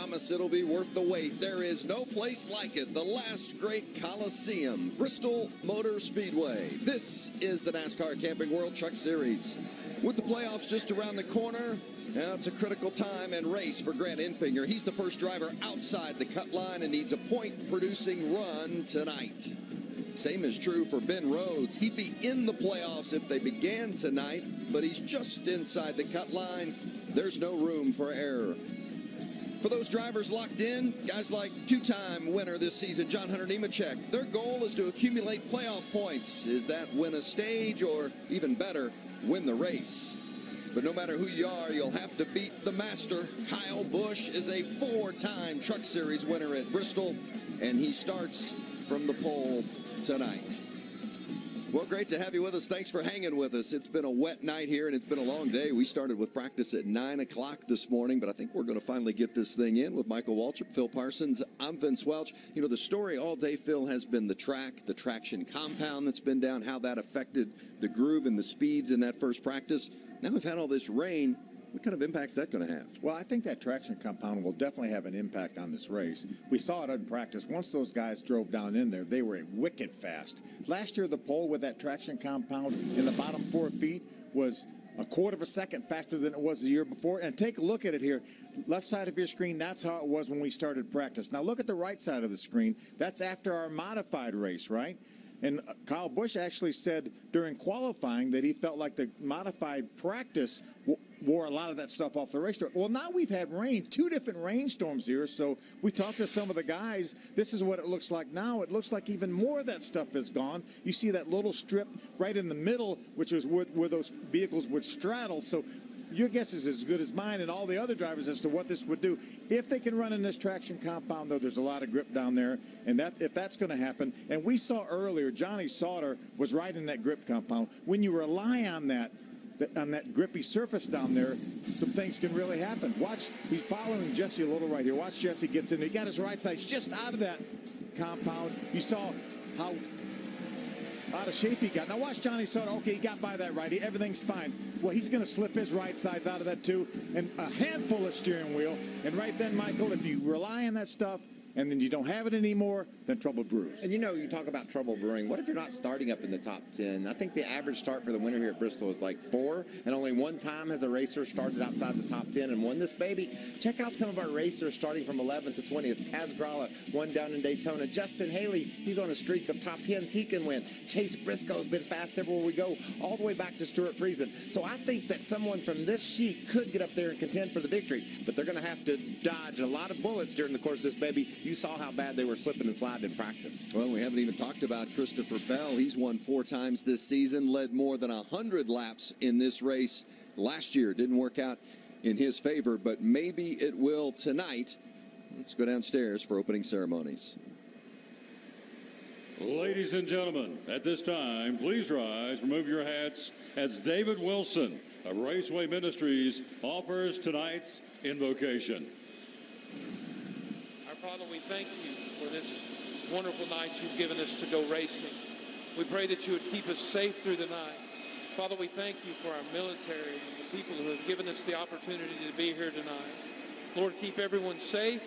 promise it'll be worth the wait. There is no place like it. The last great Coliseum, Bristol Motor Speedway. This is the NASCAR Camping World Truck Series. With the playoffs just around the corner, now it's a critical time and race for Grant Enfinger. He's the first driver outside the cut line and needs a point-producing run tonight. Same is true for Ben Rhodes. He'd be in the playoffs if they began tonight, but he's just inside the cut line. There's no room for error. For those drivers locked in, guys like two-time winner this season, John Hunter Nemechek, their goal is to accumulate playoff points. Is that win a stage or, even better, win the race? But no matter who you are, you'll have to beat the master. Kyle Busch is a four-time Truck Series winner at Bristol, and he starts from the pole tonight. Well, great to have you with us. Thanks for hanging with us. It's been a wet night here, and it's been a long day. We started with practice at 9 o'clock this morning, but I think we're going to finally get this thing in with Michael Waltrip, Phil Parsons. I'm Vince Welch. You know, the story all day, Phil, has been the track, the traction compound that's been down, how that affected the groove and the speeds in that first practice. Now we've had all this rain. What kind of impact's that going to have? Well, I think that traction compound will definitely have an impact on this race. We saw it in practice. Once those guys drove down in there, they were wicked fast. Last year, the pole with that traction compound in the bottom 4 feet was a quarter of a second faster than it was the year before. And take a look at it here. Left side of your screen, that's how it was when we started practice. Now look at the right side of the screen. That's after our modified race, right? And Kyle Busch actually said during qualifying that he felt like the modified practice wore a lot of that stuff off the racetrack. Well, now we've had rain, 2 different rainstorms here. So we talked to some of the guys. This is what it looks like now. It looks like even more of that stuff is gone. You see that little strip right in the middle, which is where those vehicles would straddle. So your guess is as good as mine and all the other drivers as to what this would do. If they can run in this traction compound, though, there's a lot of grip down there. And that if that's going to happen, and we saw earlier, Johnny Sauter was right in that grip compound. When you rely on that grippy surface down there, some things can really happen. Watch, he's following Jesse a little right here. Watch Jesse gets in there. He got his right side just out of that compound. You saw how out of shape he got. Now watch Johnny Sauter. Okay, he got by that righty. Everything's fine. Well, he's going to slip his right sides out of that too. And a handful of steering wheel. And right then, Michael, if you rely on that stuff and then you don't have it anymore, then trouble brews. And you know, you talk about trouble brewing. What if you're not starting up in the top 10? I think the average start for the winner here at Bristol is like 4, and only one time has a racer started outside the top 10 and won this baby. Check out some of our racers starting from 11th to 20th. Kaz Gralla won down in Daytona. Justin Haley, he's on a streak of top 10s. He can win. Chase Briscoe's been fast everywhere we go, all the way back to Stuart Friesen. So I think that someone from this sheet could get up there and contend for the victory, but they're going to have to dodge a lot of bullets during the course of this baby. You saw how bad they were slipping and sliding in practice. Well, we haven't even talked about Christopher Bell. He's won 4 times this season, led more than 100 laps in this race last year. Didn't work out in his favor, but maybe it will tonight. Let's go downstairs for opening ceremonies. Ladies and gentlemen, at this time, please rise, remove your hats as David Wilson of Raceway Ministries offers tonight's invocation. Father, we thank you for this wonderful night you've given us to go racing. We pray that you would keep us safe through the night. Father, we thank you for our military and the people who have given us the opportunity to be here tonight. Lord, keep everyone safe.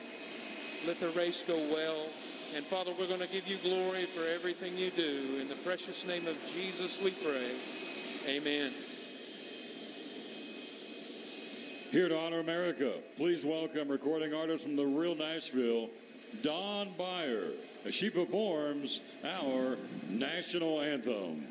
Let the race go well. And Father, we're going to give you glory for everything you do. In the precious name of Jesus we pray. Amen. Here to honor America, please welcome recording artist from the real Nashville, Dawn Beyer, as she performs our national anthem.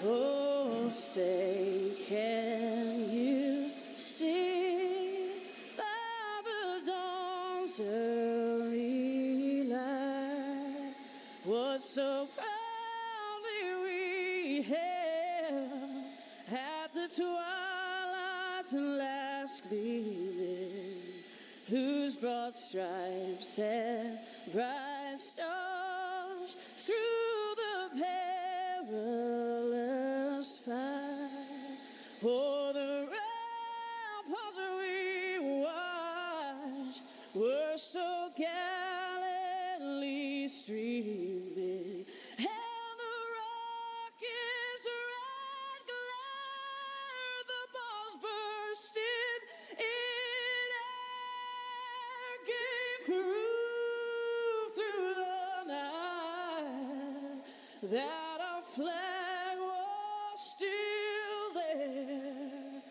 Oh, say, can you see by the dawn's early light what so proudly we hailed at the twilight's last gleaming, whose broad stripes and bright stars through the perilous fight, o'er the ramparts we watched were so gallantly streaming, and the rocket's red glare, the balls bursting in that our flag was still there.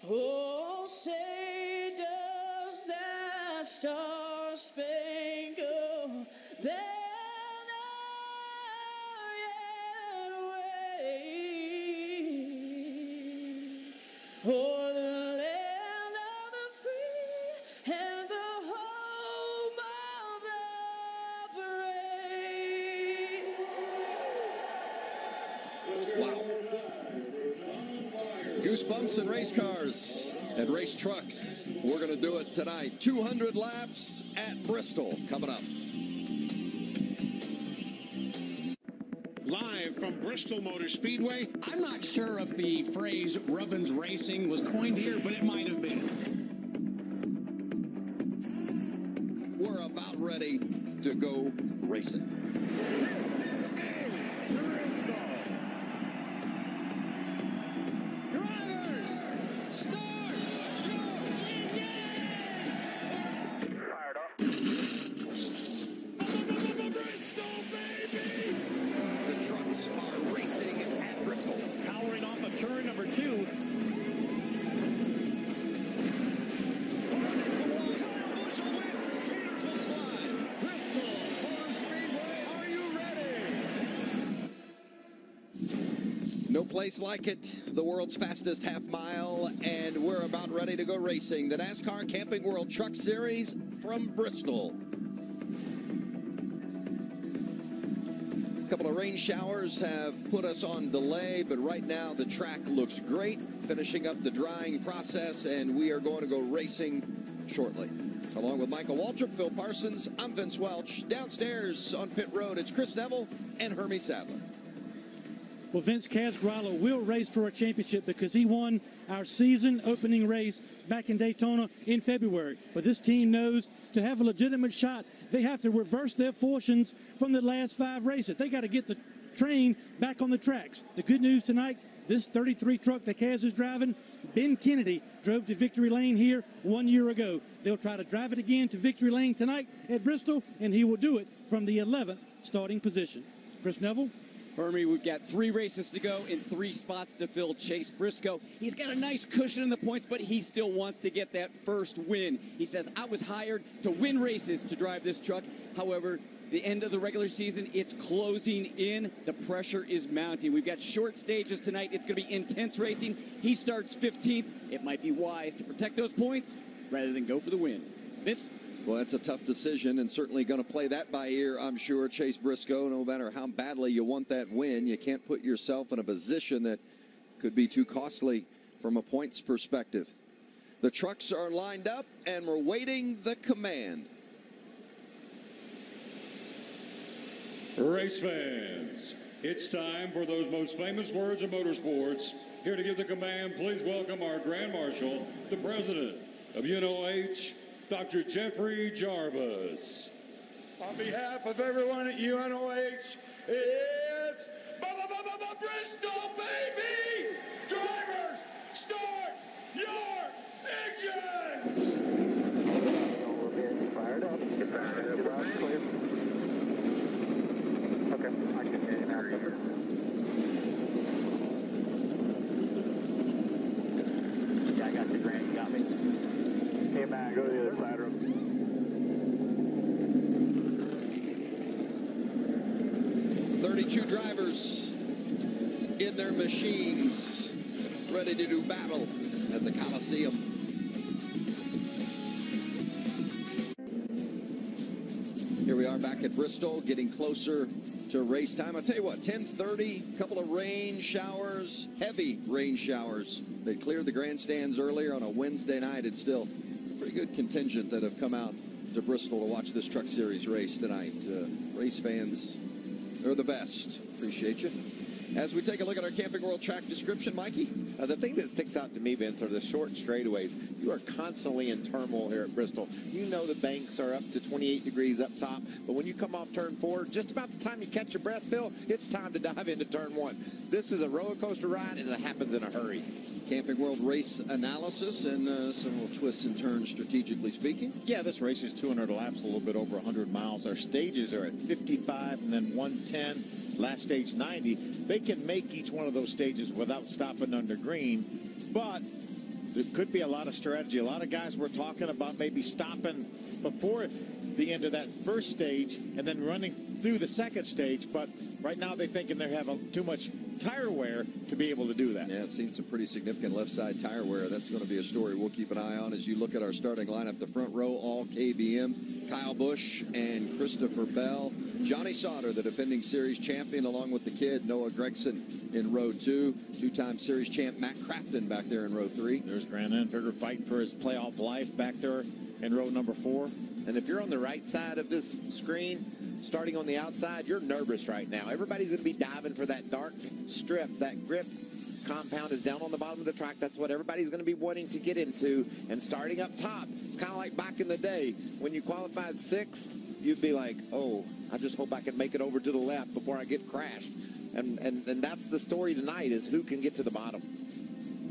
Oh, say does that star-spangled banner yet wave o'er the land of the free and the home of the brave. Wow. Goosebumps in race cars and race trucks. We're going to do it tonight. 200 laps at Bristol coming up. Live from Bristol Motor Speedway. I'm not sure if the phrase Rubbins Racing was coined here, but it might have been. We're about ready to go racing. Drivers, start your engine! Fired up. Bristol, baby! The trucks are racing at Bristol. Powering off of turn number 2. No place like it, the world's fastest half mile, and we're about ready to go racing. The NASCAR Camping World Truck Series from Bristol. A couple of rain showers have put us on delay, but right now the track looks great, finishing up the drying process, and we are going to go racing shortly. Along with Michael Waltrip, Phil Parsons, I'm Vince Welch. Downstairs on pit road, it's Chris Neville and Hermie Sadler. Well, Vince Casgralla will race for a championship because he won our season opening race back in Daytona in February. But this team knows to have a legitimate shot, they have to reverse their fortunes from the last 5 races. They got to get the train back on the tracks. The good news tonight, this 33 truck that Kaz is driving, Ben Kennedy drove to Victory Lane here 1 year ago. They'll try to drive it again to Victory Lane tonight at Bristol, and he will do it from the 11th starting position. Chris Neville? Hermie, we've got 3 races to go and 3 spots to fill. Chase Briscoe, he's got a nice cushion in the points, but he still wants to get that first win. He says, I was hired to win races to drive this truck. However, the end of the regular season, it's closing in. The pressure is mounting. We've got short stages tonight. It's going to be intense racing. He starts 15th. It might be wise to protect those points rather than go for the win. Vince? Well, that's a tough decision and certainly going to play that by ear, I'm sure. Chase Briscoe, no matter how badly you want that win, you can't put yourself in a position that could be too costly from a points perspective. The trucks are lined up and we're waiting the command. Race fans, it's time for those most famous words in motorsports. Here to give the command, please welcome our Grand Marshal, the President of UNOH, Dr. Jeffrey Jarvis. On behalf of everyone at UNOH, it's Bristol, baby! Drivers, start your engines! Fired up. Fired up. Clear. Okay, I can hear you now. Yeah, I got you, Grant. You got me. Hey, man, go to the other side room. 32 drivers in their machines, ready to do battle at the Coliseum. Here we are back at Bristol, getting closer to race time. I'll tell you what, 10:30, a couple of rain showers, heavy rain showers. They cleared the grandstands earlier on a Wednesday night. It's still a pretty good contingent that have come out to Bristol to watch this Truck Series race tonight. Race fans, they're the best. Appreciate you. As we take a look at our Camping World track description, Mikey? The thing that sticks out to me, Vince, are the short straightaways. You are constantly in turmoil here at Bristol. You know the banks are up to 28 degrees up top, but when you come off turn 4, just about the time you catch your breath, Phil, it's time to dive into turn 1. This is a roller coaster ride, and it happens in a hurry. Camping World race analysis and some little twists and turns strategically speaking. Yeah, this race is 200 laps, a little bit over 100 miles. Our stages are at 55 and then 110, last stage 90. They can make each one of those stages without stopping under green, but there could be a lot of strategy. A lot of guys were talking about maybe stopping before the end of that first stage and then running through the second stage, but right now they're thinking they have too much tire wear to be able to do that. Yeah, I've seen some pretty significant left side tire wear. That's going to be a story we'll keep an eye on as you look at our starting lineup. The front row, all KBM, Kyle Busch and Christopher Bell. Johnny Sauter, the defending series champion, along with the kid, Noah Gregson in row 2. Two-time series champ Matt Crafton back there in row 3. There's Grant Enberger fighting for his playoff life back there in row number 4. And if you're on the right side of this screen, starting on the outside, you're nervous right now. Everybody's going to be diving for that dark strip. That grip compound is down on the bottom of the track. That's what everybody's going to be wanting to get into. And starting up top, it's kind of like back in the day. When you qualified 6th, you'd be like, oh, I just hope I can make it over to the left before I get crashed. And that's the story tonight, is who can get to the bottom.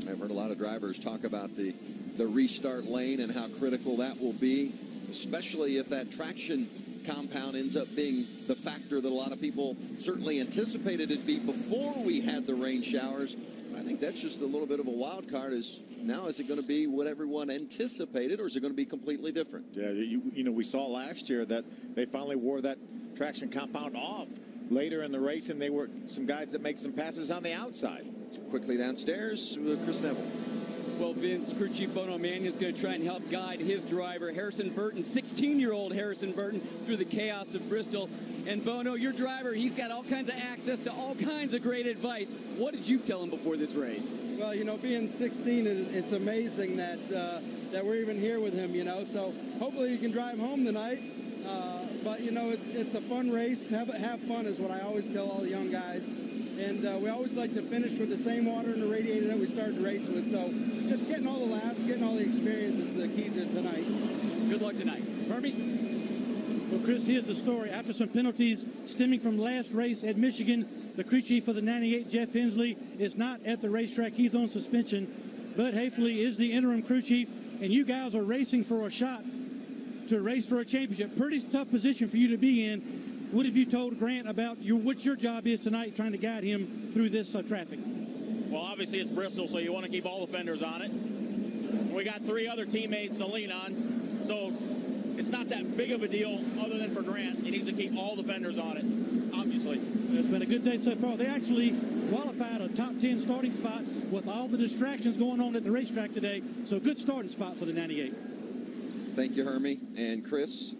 I've heard a lot of drivers talk about the restart lane and how critical that will be, especially if that traction compound ends up being the factor that a lot of people certainly anticipated it'd be before we had the rain showers. I think that's just a little bit of a wild card. Is it going to be what everyone anticipated, or is it going to be completely different? Yeah, you know, we saw last year that they finally wore that traction compound off later in the race, and they were some guys that make some passes on the outside. Quickly downstairs, Chris Neville. Well, Vince, crew chief Bono Mannion is going to try and help guide his driver, Harrison Burton, 16-year-old Harrison Burton, through the chaos of Bristol. And Bono, your driver, he's got all kinds of access to all kinds of great advice. What did you tell him before this race? Well, you know, being 16, it's amazing that that we're even here with him, you know. So hopefully you can drive home tonight. But, you know, it's a fun race. Have fun is what I always tell all the young guys. And we always like to finish with the same water in the radiator that we started the race with. So just getting all the laps, getting all the experience is the key to tonight. Good luck tonight. Herbie? Well, Chris, here's the story. After some penalties stemming from last race at Michigan, the crew chief for the 98, Jeff Hensley, is not at the racetrack. He's on suspension. Bud Hafley is the interim crew chief, and you guys are racing for a shot to race for a championship. Pretty tough position for you to be in. What have you told Grant about what your job is tonight, trying to guide him through this traffic? Well, obviously it's Bristol, so you want to keep all the fenders on it. We got 3 other teammates to lean on, so it's not that big of a deal other than for Grant. He needs to keep all the fenders on it, obviously. It's been a good day so far. They actually qualified a top 10 starting spot with all the distractions going on at the racetrack today, so good starting spot for the 98. Thank you, Hermie. And Chris,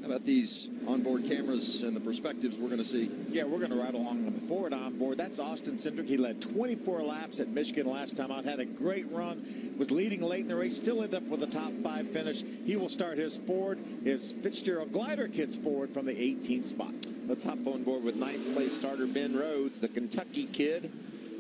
how about these onboard cameras and the perspectives we're going to see? Yeah, we're going to ride along on the forward onboard. That's Austin Cedric. He led 24 laps at Michigan last time out, had a great run, was leading late in the race, still ended up with a top 5 finish. He will start his Ford, his Fitzgerald glider kits forward from the 18th spot. Let's hop on board with 9th place starter Ben Rhodes, the Kentucky kid.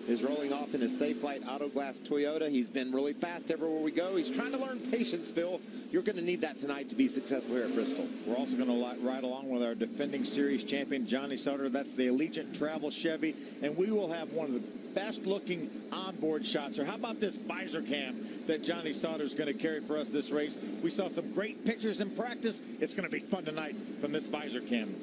Is rolling off in his Safe Flight Auto Glass Toyota. He's been really fast everywhere we go. He's trying to learn patience, Phil. You're going to need that tonight to be successful here at Bristol. We're also going to ride along with our defending series champion, Johnny Sauter. That's the Allegiant Travel Chevy. And we will have one of the best looking onboard shots. Or how about this visor cam that Johnny Sauter is going to carry for us this race? We saw some great pictures in practice. It's going to be fun tonight from this visor cam.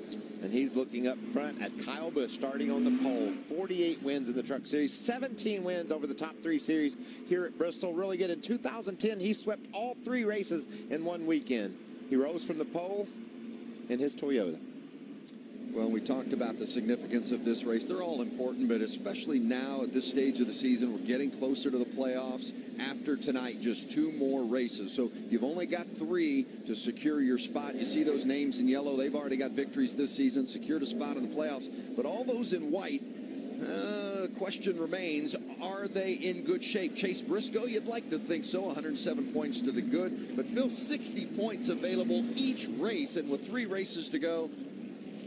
And he's looking up front at Kyle Busch, starting on the pole. 48 wins in the Truck Series, 17 wins over the top 3 series here at Bristol. Really good. In 2010, he swept all 3 races in one weekend. He rose from the pole in his Toyota. Well, we talked about the significance of this race. They're all important, but especially now at this stage of the season, we're getting closer to the playoffs. After tonight, just 2 more races. So you've only got 3 to secure your spot. You see those names in yellow. They've already got victories this season, secured a spot in the playoffs. But all those in white, question remains, are they in good shape? Chase Briscoe, you'd like to think so, 107 points to the good. But Phil, 60 points available each race, and with 3 races to go,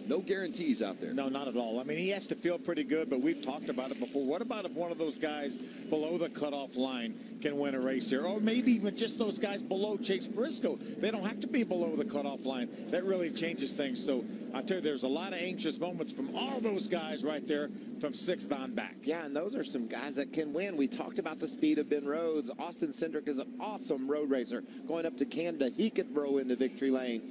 No guarantees out there. No, not at all. I mean, he has to feel pretty good, but we've talked about it before. What about if one of those guys below the cutoff line can win a race here? Or maybe even just those guys below Chase Briscoe. They don't have to be below the cutoff line. That really changes things. So I tell you, there's a lot of anxious moments from all those guys right there from 6th on back. Yeah, and those are some guys that can win. We talked about the speed of Ben Rhodes. Austin Cedric is an awesome road racer. Going up to Canada, he could roll into victory lane.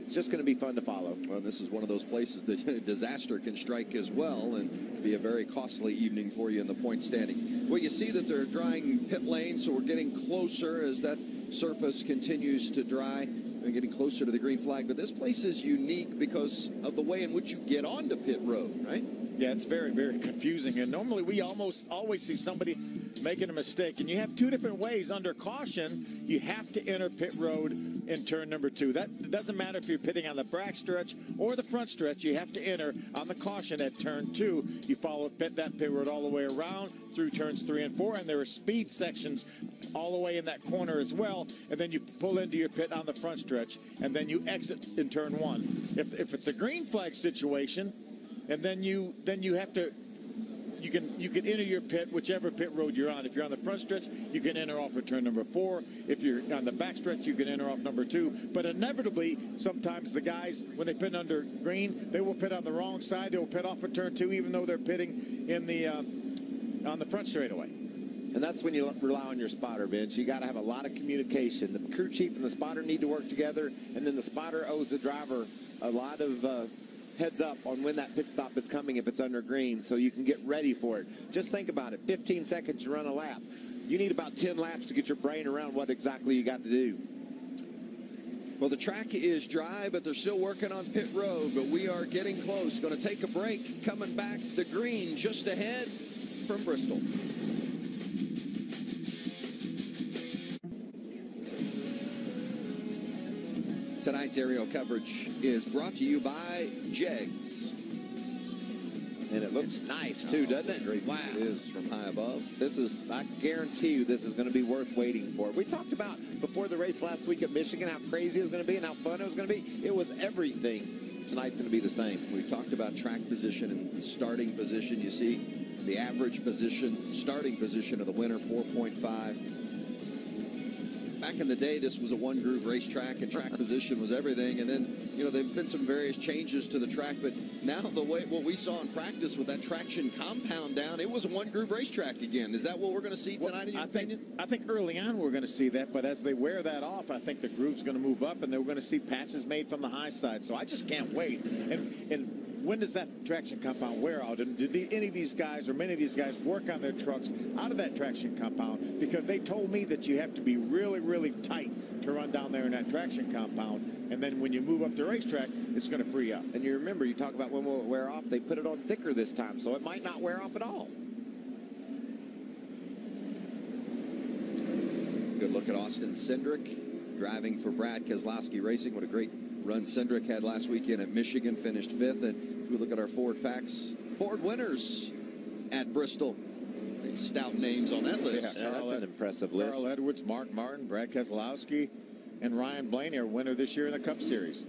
It's just going to be fun to follow. Well, this is one of those places that disaster can strike as well and be a very costly evening for you in the point standings. Well, you see that they're drying pit lane, so we're getting closer as that surface continues to dry. We're getting closer to the green flag, but this place is unique because of the way in which you get onto pit road, right? Yeah, it's very, very confusing. And normally we almost always see somebody making a mistake. And you have two different ways. Under caution, you have to enter pit road in turn number 2. That doesn't matter if you're pitting on the back stretch or the front stretch. You have to enter on the caution at turn 2. You follow that pit road all the way around through turns 3 and 4. And there are speed sections all the way in that corner as well. And then you pull into your pit on the front stretch. And then you exit in turn 1. If it's a green flag situation, and then you have to, you can enter your pit, whichever pit road you're on. If you're on the front stretch, you can enter off of turn number 4. If you're on the back stretch, you can enter off number 2. But inevitably, sometimes the guys, when they pit under green, they will pit on the wrong side. They will pit off of turn 2, even though they're pitting in the on the front straightaway. And that's when you rely on your spotter, Vince. You got to have a lot of communication. The crew chief and the spotter need to work together, and then the spotter owes the driver a lot of heads up on when that pit stop is coming if it's under green, so you can get ready for it. Just think about it. 15 seconds to run a lap. You need about 10 laps to get your brain around what exactly you got to do. Well, the track is dry, but they're still working on pit road, but we are getting close. Going to take a break. Coming back, the green just ahead from Bristol. Tonight's aerial coverage is brought to you by Jegs. And it looks nice, too, doesn't it? Great. Wow. It is from high above. This is, I guarantee you, this is going to be worth waiting for. We talked about before the race last week at Michigan how crazy it was going to be and how fun it was going to be. It was everything. Tonight's going to be the same. We talked about track position and starting position. You see the average position, starting position of the winner, 4.5. Back in the day, this was a one-groove racetrack, and track position was everything. And then, you know, there've been some various changes to the track, but now the way what we saw in practice with that traction compound down, it was a one-groove racetrack again. Is that what we're going to see tonight, in your opinion? I think early on we're going to see that, but as they wear that off, I think the groove's going to move up, and they're going to see passes made from the high side. So I just can't wait. And when does that traction compound wear out? And did any of these guys or many of these guys work on their trucks out of that traction compound? Because they told me that you have to be really, really tight to run down there in that traction compound. And then when you move up the racetrack, it's going to free up. And you remember, you talk about when will it wear off. They put it on thicker this time, so it might not wear off at all. Good look at Austin Cedric driving for Brad Keselowski Racing. What a great run Cedric had last weekend at Michigan, finished 5th. And as we look at our Ford facts, Ford winners at Bristol. Pretty stout names on that list. Yeah, that's an impressive list. Carl Edwards, Mark Martin, Brad Keselowski, and Ryan Blaney are winner this year in the Cup Series.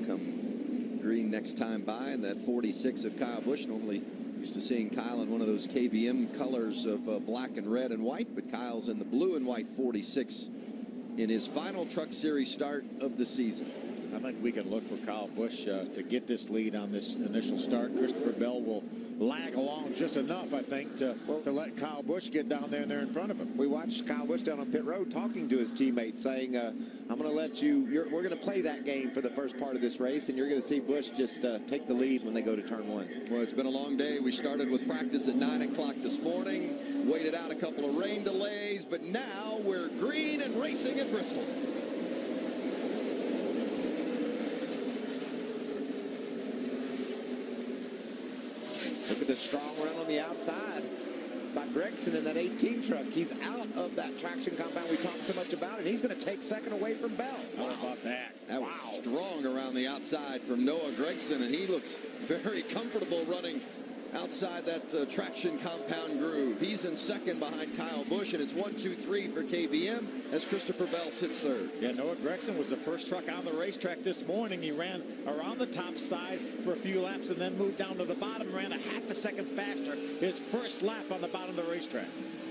Come green next time by, and that 46 of Kyle Busch. Normally used to seeing Kyle in one of those KBM colors of black and red and white, but Kyle's in the blue and white 46 in his final Truck Series start of the season. I think we can look for Kyle Busch to get this lead on this initial start. Christopher Bell will lag along just enough, I think, to let Kyle Busch get down there and they're in front of him. We watched Kyle Busch down on pit road talking to his teammates, saying, I'm going to let you, we're going to play that game for the first part of this race, and you're going to see Busch just take the lead when they go to turn 1. Well, it's been a long day. We started with practice at 9 o'clock this morning, waited out a couple of rain delays, but now we're green and racing at Bristol. Look at the strong run on the outside by Gregson in that 18 truck. He's out of that traction compound we talked so much about, and he's going to take second away from Bell. How about that? That was strong around the outside from Noah Gregson, and he looks very comfortable running outside that traction compound groove. He's in second behind Kyle Busch, and it's 1, 2, 3 for KBM as Christopher Bell sits third. Yeah, Noah Gregson was the first truck on the racetrack this morning. He ran around the top side for a few laps and then moved down to the bottom, ran a half a second faster his first lap on the bottom of the racetrack.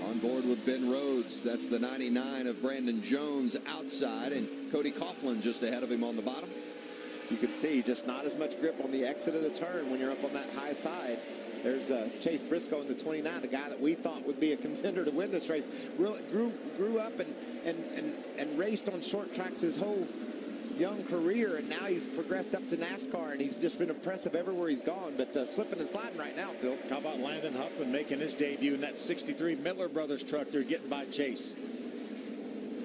On board with Ben Rhodes, that's the 99 of Brandon Jones outside, and Cody Coughlin just ahead of him on the bottom. You can see just not as much grip on the exit of the turn when you're up on that high side. There's Chase Briscoe in the 29, a guy that we thought would be a contender to win this race. Really grew up and raced on short tracks his whole young career, and now he's progressed up to NASCAR, and he's just been impressive everywhere he's gone, but slipping and sliding right now, Phil. How about Landon Huffman making his debut in that 63 Miller Brothers truck? They're getting by Chase.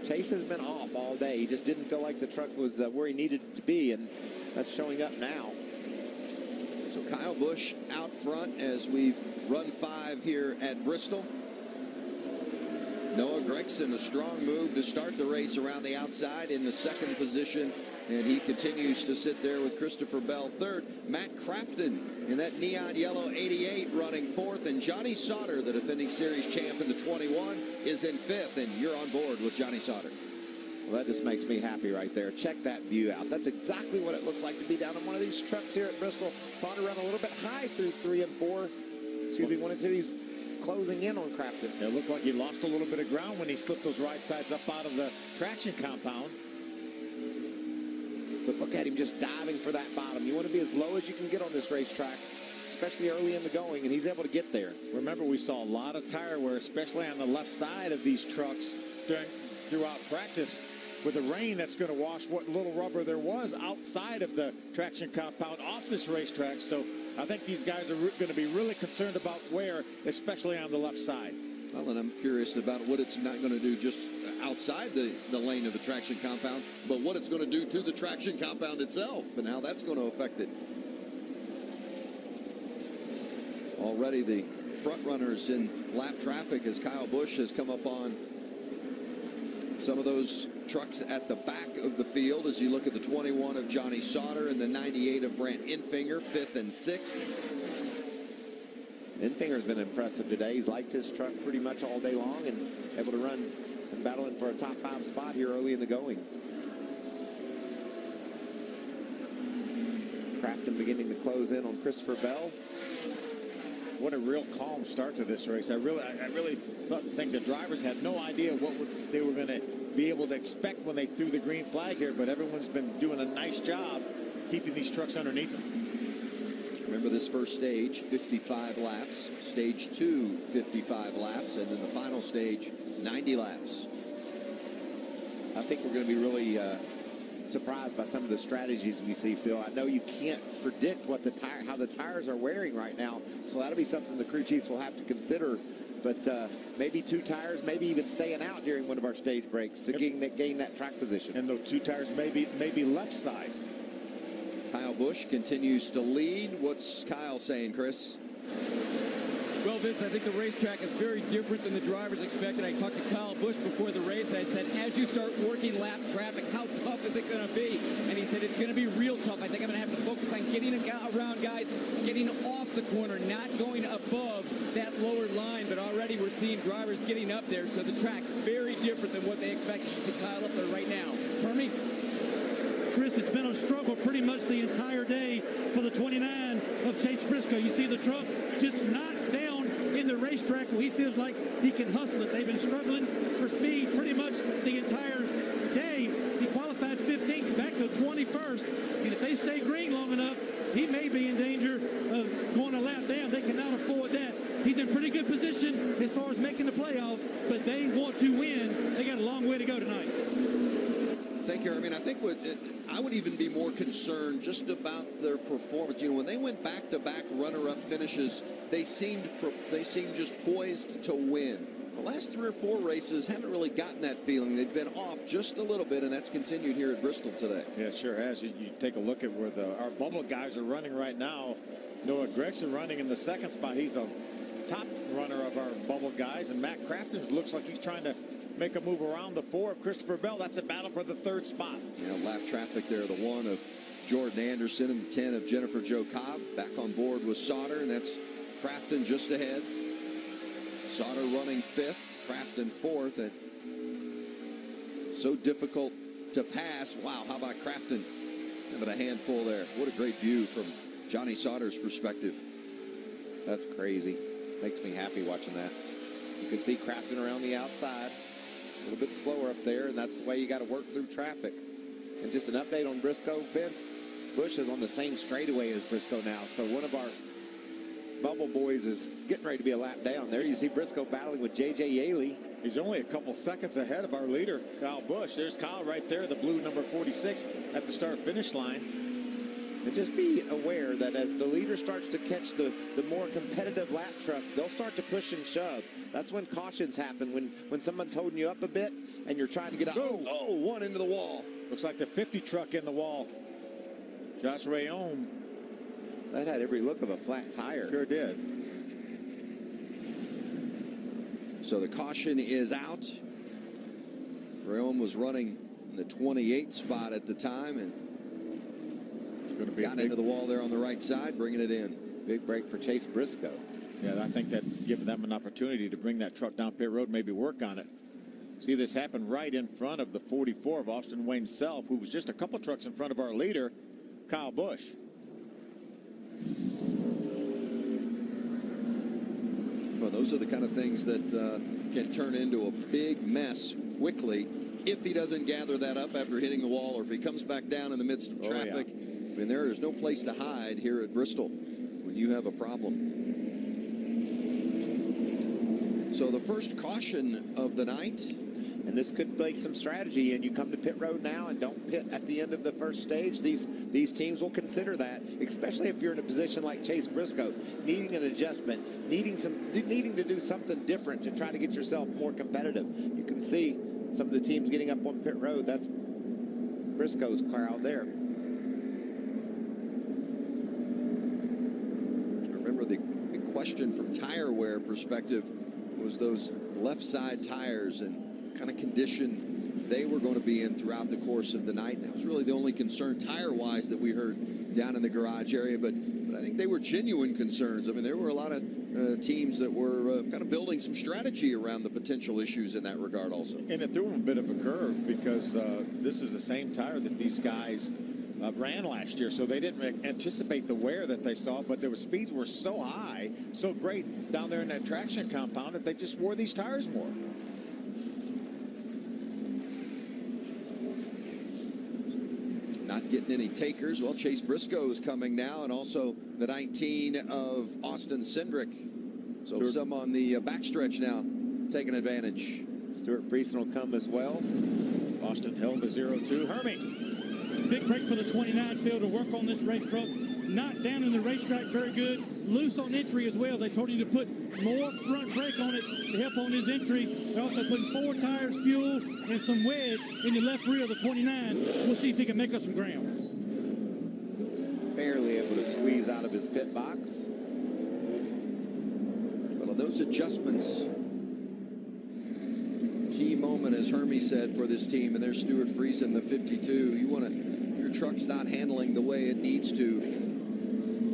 Chase has been off all day. He just didn't feel like the truck was where he needed it to be, and that's showing up now. So Kyle Busch out front as we've run 5 here at Bristol. Noah Gregson, a strong move to start the race around the outside in the second position, and he continues to sit there with Christopher Bell third. Matt Crafton in that neon yellow 88 running fourth, and Johnny Sauter, the defending series champ in the 21, is in fifth, and you're on board with Johnny Sauter. Well, that just makes me happy right there. Check that view out. That's exactly what it looks like to be down on one of these trucks here at Bristol. Sauter ran a little bit high through 3 and 4. Excuse me, 1 and 2. He's closing in on Crafton. It looked like he lost a little bit of ground when he slipped those right sides up out of the traction compound. But look at him just diving for that bottom. You want to be as low as you can get on this racetrack, especially early in the going, and he's able to get there. Remember, we saw a lot of tire wear, especially on the left side of these trucks throughout practice. With the rain, that's going to wash what little rubber there was outside of the traction compound off this racetrack. So I think these guys are going to be really concerned about wear, especially on the left side. Well, and I'm curious about what it's not going to do just outside the lane of the traction compound, but what it's going to do to the traction compound itself and how that's going to affect it. Already the front runners in lap traffic as Kyle Busch has come up on some of those trucks at the back of the field as you look at the 21 of Johnny Sauter and the 98 of Brant Enfinger, 5th and 6th. Enfinger's been impressive today. He's liked his truck pretty much all day long and able to run and battling for a top 5 spot here early in the going. Crafton beginning to close in on Christopher Bell. What a real calm start to this race. I really think the drivers had no idea what they were going to be able to expect when they threw the green flag here, but everyone's been doing a nice job keeping these trucks underneath them. Remember this first stage, 55 laps. Stage 2, 55 laps. And then the final stage, 90 laps. I think we're going to be really surprised by some of the strategies we see, Phil. I know you can't predict what how the tires are wearing right now, so that'll be something the crew chiefs will have to consider. But maybe 2 tires, maybe even staying out during one of our stage breaks to gain that track position. And those 2 tires maybe left sides. Kyle Busch continues to lead. What's Kyle saying, Chris? Well, Vince, I think the racetrack is very different than the drivers expected. I talked to Kyle Busch before the race. I said, as you start working lap traffic, how tough is it going to be? And he said, it's going to be real tough. I think I'm going to have to focus on getting around guys, getting off the corner, not going above that lower line. But already we're seeing drivers getting up there. So the track, very different than what they expected. You see Kyle up there right now. Hermie? Chris, it's been a struggle pretty much the entire day for the 29 of Chase Briscoe. You see the truck just knocked down in the racetrack where he feels like he can hustle it. They've been struggling for speed pretty much the entire day. He qualified 15th, back to 21st. And if they stay green long enough, he may be in danger of going a lap down. They cannot afford that. He's in pretty good position as far as making the playoffs, but they want to win. They got a long way to go tonight. Thank you. I mean, I think I would even be more concerned just about their performance. You know, when they went back-to-back runner-up finishes, they seemed just poised to win. The last 3 or 4 races haven't really gotten that feeling. They've been off just a little bit, and that's continued here at Bristol today. Yeah, sure has. You take a look at where our bubble guys are running right now. Noah Gregson running in the 2nd spot. He's a top runner of our bubble guys, and Matt Crafton looks like he's trying to make a move around the 4 of Christopher Bell. That's a battle for the 3rd spot. Yeah, lap traffic there. The 1 of Jordan Anderson and the 10 of Jennifer Jo Cobb. Back on board with Sauter, and that's Crafton just ahead. Sauter running 5th, Crafton 4th, and so difficult to pass. Wow, how about Crafton having a handful there? What a great view from Johnny Sauter's perspective. That's crazy. Makes me happy watching that. You can see Crafton around the outside, a little bit slower up there, and that's the way you got to work through traffic. And just an update on Briscoe, Vince. Busch is on the same straightaway as Briscoe now, so one of our Bubble boys is getting ready to be a lap down. There you see Briscoe battling with J.J. Yaley. He's only a couple seconds ahead of our leader, Kyle Busch. There's Kyle right there, the blue number 46 at the start-finish line. And just be aware that as the leader starts to catch the more competitive lap trucks, they'll start to push and shove. That's when cautions happen, when someone's holding you up a bit and you're trying to get out. Oh, one into the wall. Looks like the 50 truck in the wall. Josh Rayom. That had every look of a flat tire. Sure did. So the caution is out. Rayom was running in the 28th spot at the time and got into the wall there on the right side, bringing it in. Big break for Chase Briscoe. Yeah, I think that giving them an opportunity to bring that truck down pit road, maybe work on it. See this happen right in front of the 44 of Austin Wayne Self, who was just a couple trucks in front of our leader, Kyle Busch. Well, those are the kind of things that can turn into a big mess quickly if he doesn't gather that up after hitting the wall, or if he comes back down in the midst of traffic. Yeah. I mean, there is no place to hide here at Bristol when you have a problem. So the first caution of the night. And this could play some strategy, and you come to pit road now and don't pit at the end of the first stage. These teams will consider that, especially if you're in a position like Chase Briscoe, needing an adjustment, needing to do something different to try to get yourself more competitive. You can see some of the teams getting up on pit road. That's Briscoe's crowd there. Remember the question from tire wear perspective was those left side tires and kind of condition they were going to be in throughout the course of the night. That was really the only concern tire-wise that we heard down in the garage area, but I think they were genuine concerns. I mean, there were a lot of teams that were kind of building some strategy around the potential issues in that regard also. And it threw them a bit of a curve because this is the same tire that these guys ran last year, so they didn't anticipate the wear that they saw, but their speeds were so high, so great down there in that traction compound that they just wore these tires more. Not getting any takers. Well, Chase Briscoe is coming now, and also the 19 of Austin Cedric. So some on the backstretch now taking advantage. Stuart Prieston will come as well. Austin held the 0-2. Hermie. Big break for the 29 field to work on this race truck. Not down in the racetrack very good. Loose on entry as well. They told him to put more front brake on it to help on his entry. They're also putting 4 tires, fuel, and some wedge in the left rear of the 29. We'll see if he can make up some ground. Barely able to squeeze out of his pit box. Well, those adjustments, key moment, as Hermie said, for this team. And there's Stuart Friesen, the 52. You want to, if your truck's not handling the way it needs to,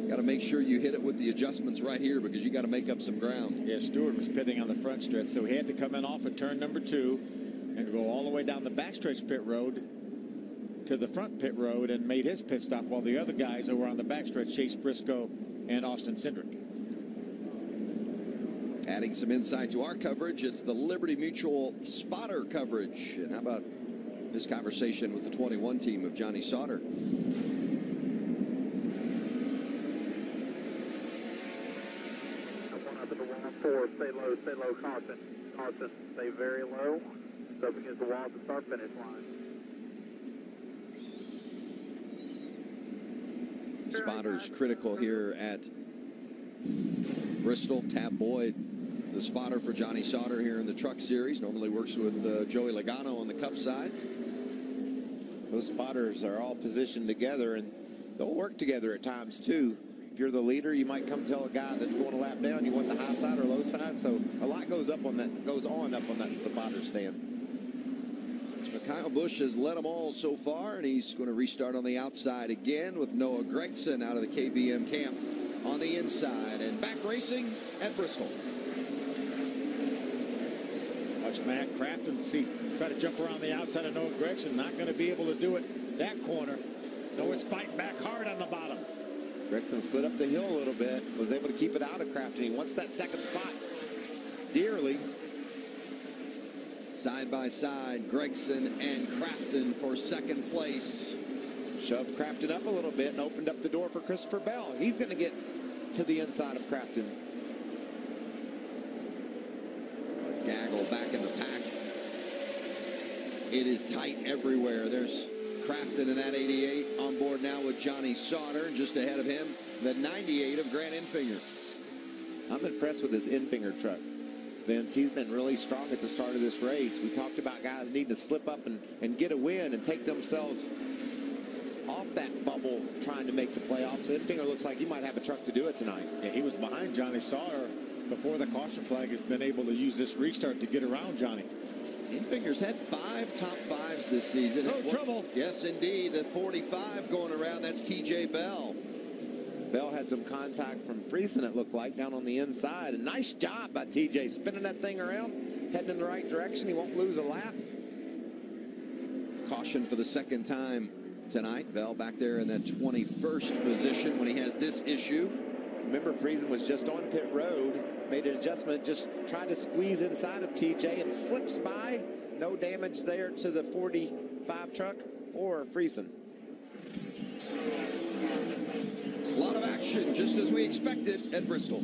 got to make sure you hit it with the adjustments right here, because you got to make up some ground. Yeah, Stewart was pitting on the front stretch, so he had to come in off of turn number 2 and go all the way down the backstretch pit road to the front pit road and made his pit stop, while the other guys that were on the backstretch, Chase Briscoe and Austin Cedric. Adding some insight to our coverage, it's the Liberty Mutual spotter coverage. And how about this conversation with the 21 team of Johnny Sauter? Stay low, caution. Caution, stay very low. It's up against the wall at the start-finish line. Spotters critical here at Bristol. Tab Boyd, the spotter for Johnny Sauter here in the Truck Series. Normally works with Joey Logano on the Cup side. Those spotters are all positioned together, and they'll work together at times, too. If you're the leader, you might come tell a guy that's going a lap down you want the high side or low side. So a lot goes on up on that spotter stand. Kyle Busch has led them all so far, and he's going to restart on the outside again with Noah Gregson out of the KBM camp on the inside, and back racing at Bristol. much, Matt. Crafton, try to jump around the outside of Noah Gregson. Not going to be able to do it that corner. Noah's fighting back hard on the bottom. Gregson slid up the hill a little bit, was able to keep it out of Crafton. He wants that second spot dearly. Side by side, Gregson and Crafton for second place. Shoved Crafton up a little bit and opened up the door for Christopher Bell. He's going to get to the inside of Crafton. Gaggle back in the pack. It is tight everywhere. There's Crafton in that 88 on board now with Johnny Sauter, and just ahead of him, the 98 of Grant Enfinger. I'm impressed with this Enfinger truck, Vince. He's been really strong at the start of this race. We talked about guys needing to slip up and get a win and take themselves off that bubble trying to make the playoffs. Enfinger looks like he might have a truck to do it tonight. Yeah, he was behind Johnny Sauter before the caution flag. Has been able to use this restart to get around Johnny. Enfinger's had 5 top 5s this season. No trouble. Yes, indeed. The 45 going around, that's T.J. Bell. Bell had some contact from Friesen, it looked like, down on the inside. A nice job by TJ, spinning that thing around, heading in the right direction. He won't lose a lap. Caution for the second time tonight. Bell back there in that 21st position when he has this issue. Remember, Friesen was just on pit road, made an adjustment, just tried to squeeze inside of TJ and slips by. No damage there to the 45 truck or Friesen. A lot of action, just as we expected at Bristol.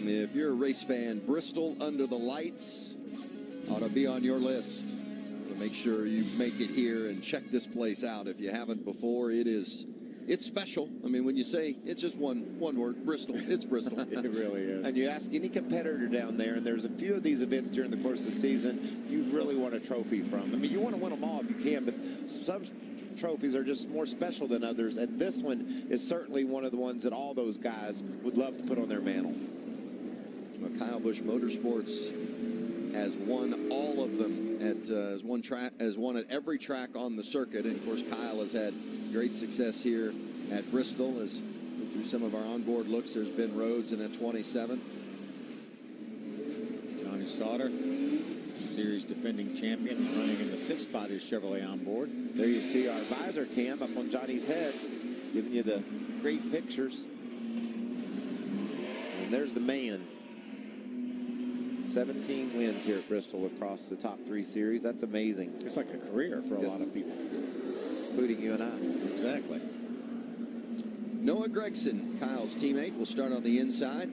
If you're a race fan, Bristol under the lights ought to be on your list. So make sure you make it here and check this place out if you haven't before. It's special. I mean, when you say it's just one word, Bristol, it's Bristol. It really is. And you ask any competitor down there, and there's a few of these events during the course of the season you really want a trophy from. I mean, you want to win them all if you can, but some trophies are just more special than others, and this one is certainly one of the ones that all those guys would love to put on their mantle. Well, Kyle Busch Motorsports has won all of them has won at every track on the circuit, and of course Kyle has had great success here at Bristol. As through some of our onboard looks, there's Ben Rhodes in that 27. Johnny Sauter, series defending champion, running in the 6th spot is Chevrolet on board. There you see our visor cam up on Johnny's head, giving you the great pictures. And there's the man. 17 wins here at Bristol across the top 3 series. That's amazing. It's like a career for a lot of people, including you and I. Exactly. Noah Gregson, Kyle's teammate, will start on the inside.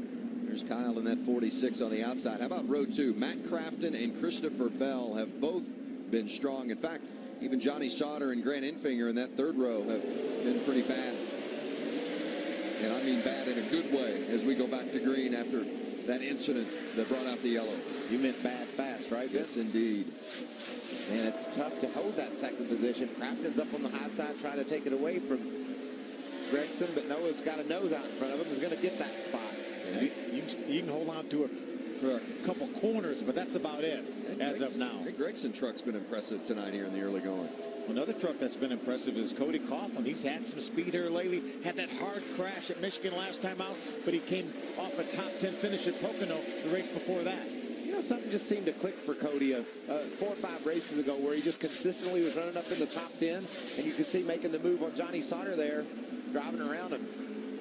There's Kyle in that 46 on the outside. How about row 2? Matt Crafton and Christopher Bell have both been strong. In fact, even Johnny Sauter and Grant Enfinger in that 3rd row have been pretty bad. And I mean bad in a good way as we go back to green after that incident that brought out the yellow. You meant bad fast, right? Yes, indeed. Man, it's tough to hold that second position. Crafton's up on the high side trying to take it away from Gregson, but Noah's got a nose out in front of him. He's going to get that spot. Yeah, you can hold on to it for a couple corners, but that's about it as of now. The Gregson truck's been impressive tonight here in the early going. Another truck that's been impressive is Cody Coughlin. He's had some speed here lately. Had that hard crash at Michigan last time out, but he came off a top 10 finish at Pocono the race before that. You know, something just seemed to click for Cody 4 or 5 races ago where he just consistently was running up in the top 10, and you could see making the move on Johnny Sauter there, driving around him.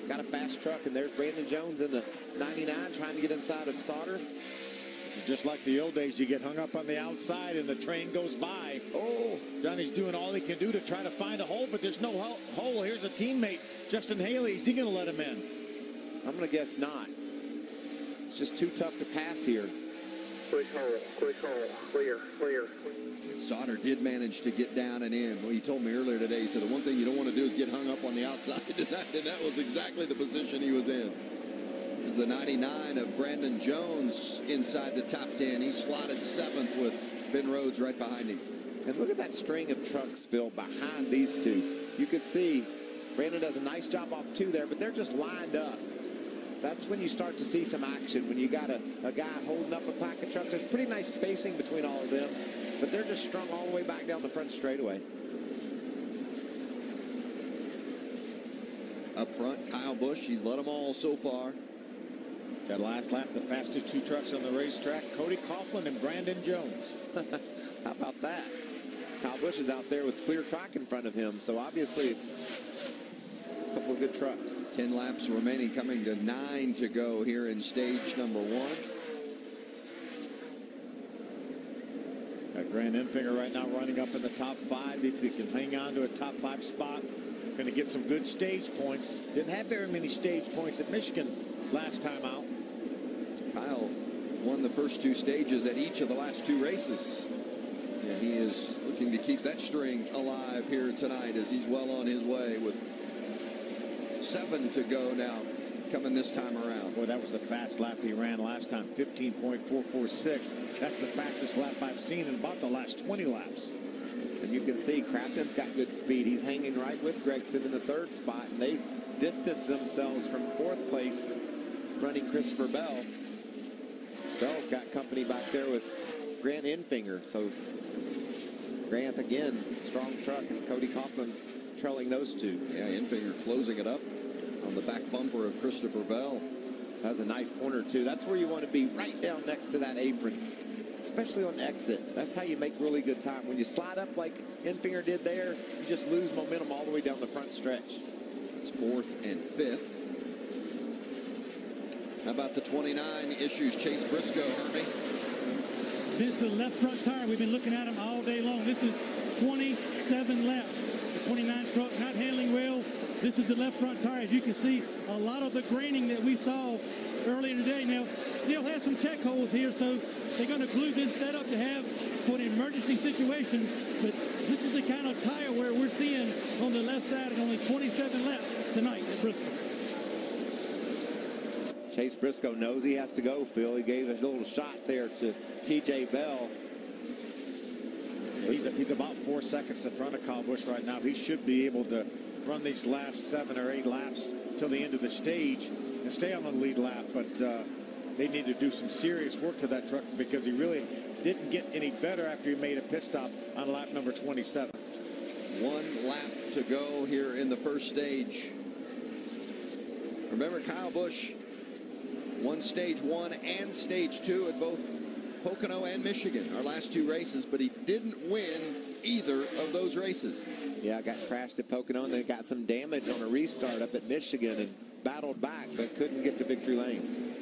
Got a fast truck, and there's Brandon Jones in the 99 trying to get inside of Sauter. This is just like the old days. You get hung up on the outside, and the train goes by. Oh, Johnny's doing all he can do to try to find a hole, but there's no hole. Here's a teammate, Justin Haley. Is he going to let him in? I'm going to guess not. It's just too tough to pass here. Quick hole, clear. Sauter did manage to get down and in. Well, he told me earlier today, he said the one thing you don't want to do is get hung up on the outside, and that was exactly the position he was in. There's the 99 of Brandon Jones inside the top 10. He slotted 7th with Ben Rhodes right behind him. And look at that string of trucks, Phil, behind these two. You could see Brandon does a nice job off 2 there, but they're just lined up. That's when you start to see some action, when you got a guy holding up a pack of trucks. There's pretty nice spacing between all of them, but they're just strung all the way back down the front straightaway. Up front, Kyle Busch, he's led them all so far. That last lap, the fastest two trucks on the racetrack, Cody Coughlin and Brandon Jones. How about that? Kyle Busch is out there with clear track in front of him, so obviously a couple of good trucks. 10 laps remaining, coming to 9 to go here in stage number 1. Got Grant Enfinger right now running up in the top 5. If he can hang on to a top 5 spot, going to get some good stage points. Didn't have very many stage points at Michigan last time out. Kyle won the first 2 stages at each of the last 2 races. And he is looking to keep that string alive here tonight as he's well on his way with 7 to go now coming this time around. Boy, that was a fast lap he ran last time, 15.446. That's the fastest lap I've seen in about the last 20 laps. And you can see Crafton's got good speed. He's hanging right with Gregson in the 3rd spot, and they distance themselves from 4th place running Christopher Bell. Bell's got company back there with Grant Enfinger. So Grant again, strong truck, and Cody Coughlin trailing those 2. Yeah, Enfinger closing it up on the back bumper of Christopher Bell. That was a nice corner too. That's where you want to be, right down next to that apron, especially on exit. That's how you make really good time. When you slide up like Enfinger did there, you just lose momentum all the way down the front stretch. It's 4th and 5th. How about the 29 issues? Chase Briscoe, Hermie. This is the left front tire. We've been looking at him all day long. This is 27 laps. The 29 truck not handling well. This is the left front tire. As you can see, a lot of the graining that we saw earlier today. Now, still has some check holes here, so they're going to glue this setup to have for an emergency situation. But this is the kind of tire where we're seeing on the left side at only 27 laps tonight at Bristol. Chase Briscoe knows he has to go, Phil. He gave a little shot there to T.J. Bell. He's about 4 seconds in front of Kyle Busch right now. He should be able to run these last 7 or 8 laps till the end of the stage and stay on the lead lap. But they need to do some serious work to that truck because he really didn't get any better after he made a pit stop on lap number 27. 1 lap to go here in the first stage. Remember, Kyle Busch won stage 1 and stage 2 at both Pocono and Michigan, our last 2 races, but he didn't win either of those races. Yeah, got crashed at Pocono and then got some damage on a restart up at Michigan and battled back, but couldn't get to victory lane.